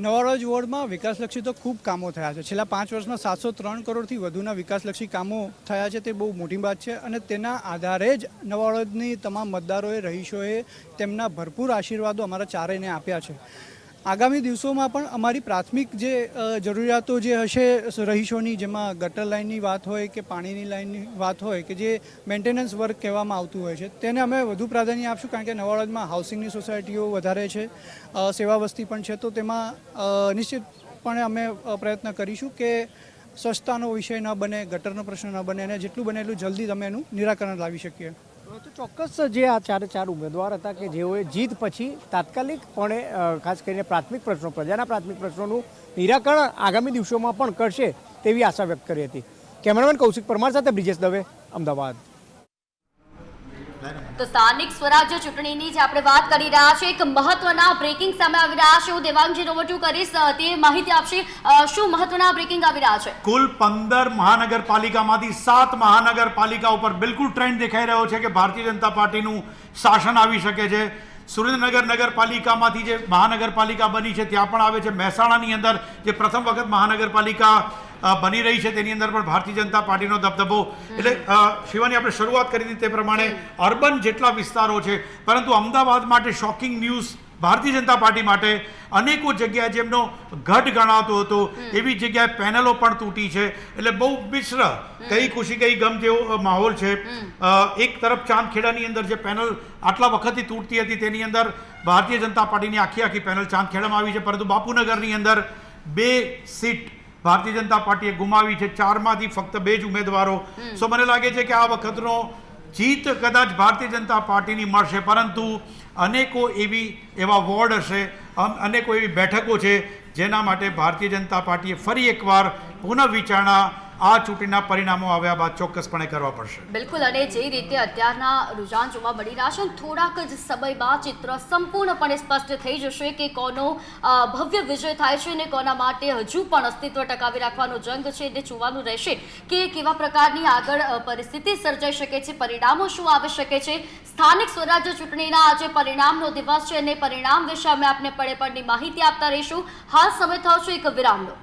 Speaker 15: નવારોજ વોર્ડમાં વિકાસલક્ષી તો ખૂબ કામો થયા છે. છેલ્લા 5 વર્ષમાં 703 કરોડથી વધુના વિકાસલક્ષી કામો થયા છે. તે બહુ મોટી વાત છે અને તેના આધારે જ નવારોજની તમામ મતદારોએ, રહીશોએ તેમના ભરપૂર આશીર્વાદો અમારા ચારેયને આપ્યા છે. આગામી દિવસોમાં પણ અમારી પ્રાથમિક જે જરૂરિયાતો જે હશે રહીશોની, જેમાં ગટર લાઇનની વાત હોય કે પાણીની લાઇનની વાત હોય કે જે મેન્ટેનન્સ વર્ક કહેવામાં આવતું હોય છે, તેને અમે વધુ પ્રાધાન્ય આપશું. કારણ કે નવારોજમાં હાઉસિંગની સોસાયટીઓ વધારે છે, સેવા વસ્તી પણ છે, તો તેમાં નિશ્ચિતપણે અમે પ્રયત્ન કરીશું કે સ્વચ્છતાનો વિષય ન બને, ગટરનો પ્રશ્ન ન બને અને જેટલું બને એટલું જલ્દી તમે એનું નિરાકરણ લાવી શકીએ.
Speaker 10: તો ચોક્કસ જે આ ચાર ઉમેદવાર હતા કે જેઓએ જીત પછી તાત્કાલિકપણે ખાસ કરીને પ્રાથમિક પ્રશ્નો, પ્રજાના પ્રાથમિક પ્રશ્નોનું નિરાકરણ આગામી દિવસોમાં પણ કરશે તેવી આશા વ્યક્ત કરી હતી. કેમેરામેન કૌશિક પરમાર સાથે બ્રિજેશ દવે, અમદાવાદ.
Speaker 1: તો સ્થાનિક સ્વરાજ્ય ચૂંટણીની જે આપણે વાત કરી રહ્યા છીએ, એક મહત્વના બ્રેકિંગ સામે આવી રહ્યા છે. હું દેવાંગજી રવટુ કરીશ, તે માહિતી આપશે. શું મહત્વના બ્રેકિંગ આવી રહ્યા છે?
Speaker 2: કુલ 15 મહાનગરપાલિકામાંથી 7 મહાનગરપાલિકા ઉપર બિલકુલ ટ્રેન્ડ દેખાઈ રહ્યો છે કે ભારતીય જનતા પાર્ટીનું શાસન આવી શકે છે. સુરેન્દ્રનગર નગરપાલિકામાંથી જે મહાનગરપાલિકા બની છે ત્યાં પણ આવે છે. મહેસાણાની અંદર જે પ્રથમ વખત મહાનગરપાલિકા બની રહી છે તેની અંદર પણ ભારતીય જનતા પાર્ટીનો દબદબો. એટલે શિવાની, આપણે શરૂઆત કરી હતી તે પ્રમાણે અર્બન જેટલા વિસ્તારો છે, પરંતુ અમદાવાદ માટે શોકિંગ ન્યૂઝ, ભારતીય જનતા પાર્ટી માટે અનેકો જગ્યાએ જેમનો ગઢ ગણાતો હતો એવી જગ્યાએ પેનલો પણ તૂટી છે. એટલે બહુ મિશ્ર, કઈ ખુશી કઈ ગમ જેવો માહોલ છે. એક તરફ ચાંદખેડાની અંદર જે પેનલ આટલા વખતથી તૂટતી હતી તેની અંદર ભારતીય જનતા પાર્ટીની આખી પેનલ ચાંદખેડામાં આવી છે, પરંતુ બાપુનગરની અંદર 2 સીટ ભારતીય જનતા પાર્ટીએ ગુમાવી છે. 4માંથી ફક્ત 2 જ ઉમેદવારો. સો મને લાગે છે કે આ વખતનો જીત કદાચ ભારતીય જનતા પાર્ટીની મળશે, પરંતુ અનેકો એવા વોર્ડ હશે, અનેકો એવી બેઠકો છે જેના માટે ભારતીય જનતા પાર્ટીએ ફરી એકવાર પુનઃવિચારણા આ ચૂંટણીના પરિણામો આવ્યા બાદ ચોક્કસપણે કરવા પડશે.
Speaker 1: બિલકુલ, અને જે રીતે અત્યારના રુઝાન જોવા મળી રહ્યા છે, થોડાક જ સમય બાદ ચિત્ર સંપૂર્ણપણે સ્પષ્ટ થઈ જશે કે કોનો ભવ્ય વિજય થાય છે અને કોના માટે હજુ પણ અસ્તિત્વ ટકાવી રાખવાનો જંગ છે. તે જોવાનું રહેશે કે કેવા પ્રકારની આગળ પરિસ્થિતિ સર્જાઈ શકે છે, પરિણામો શું આવી શકે છે. સ્થાનિક સ્વરાજ્ય ચૂંટણીના આજે પરિણામનો દિવસ છે અને પરિણામ વિશે અમે આપને પળે પળની માહિતી આપતા રહીશું. હાલ સમય થયો છે એક વિરામનો.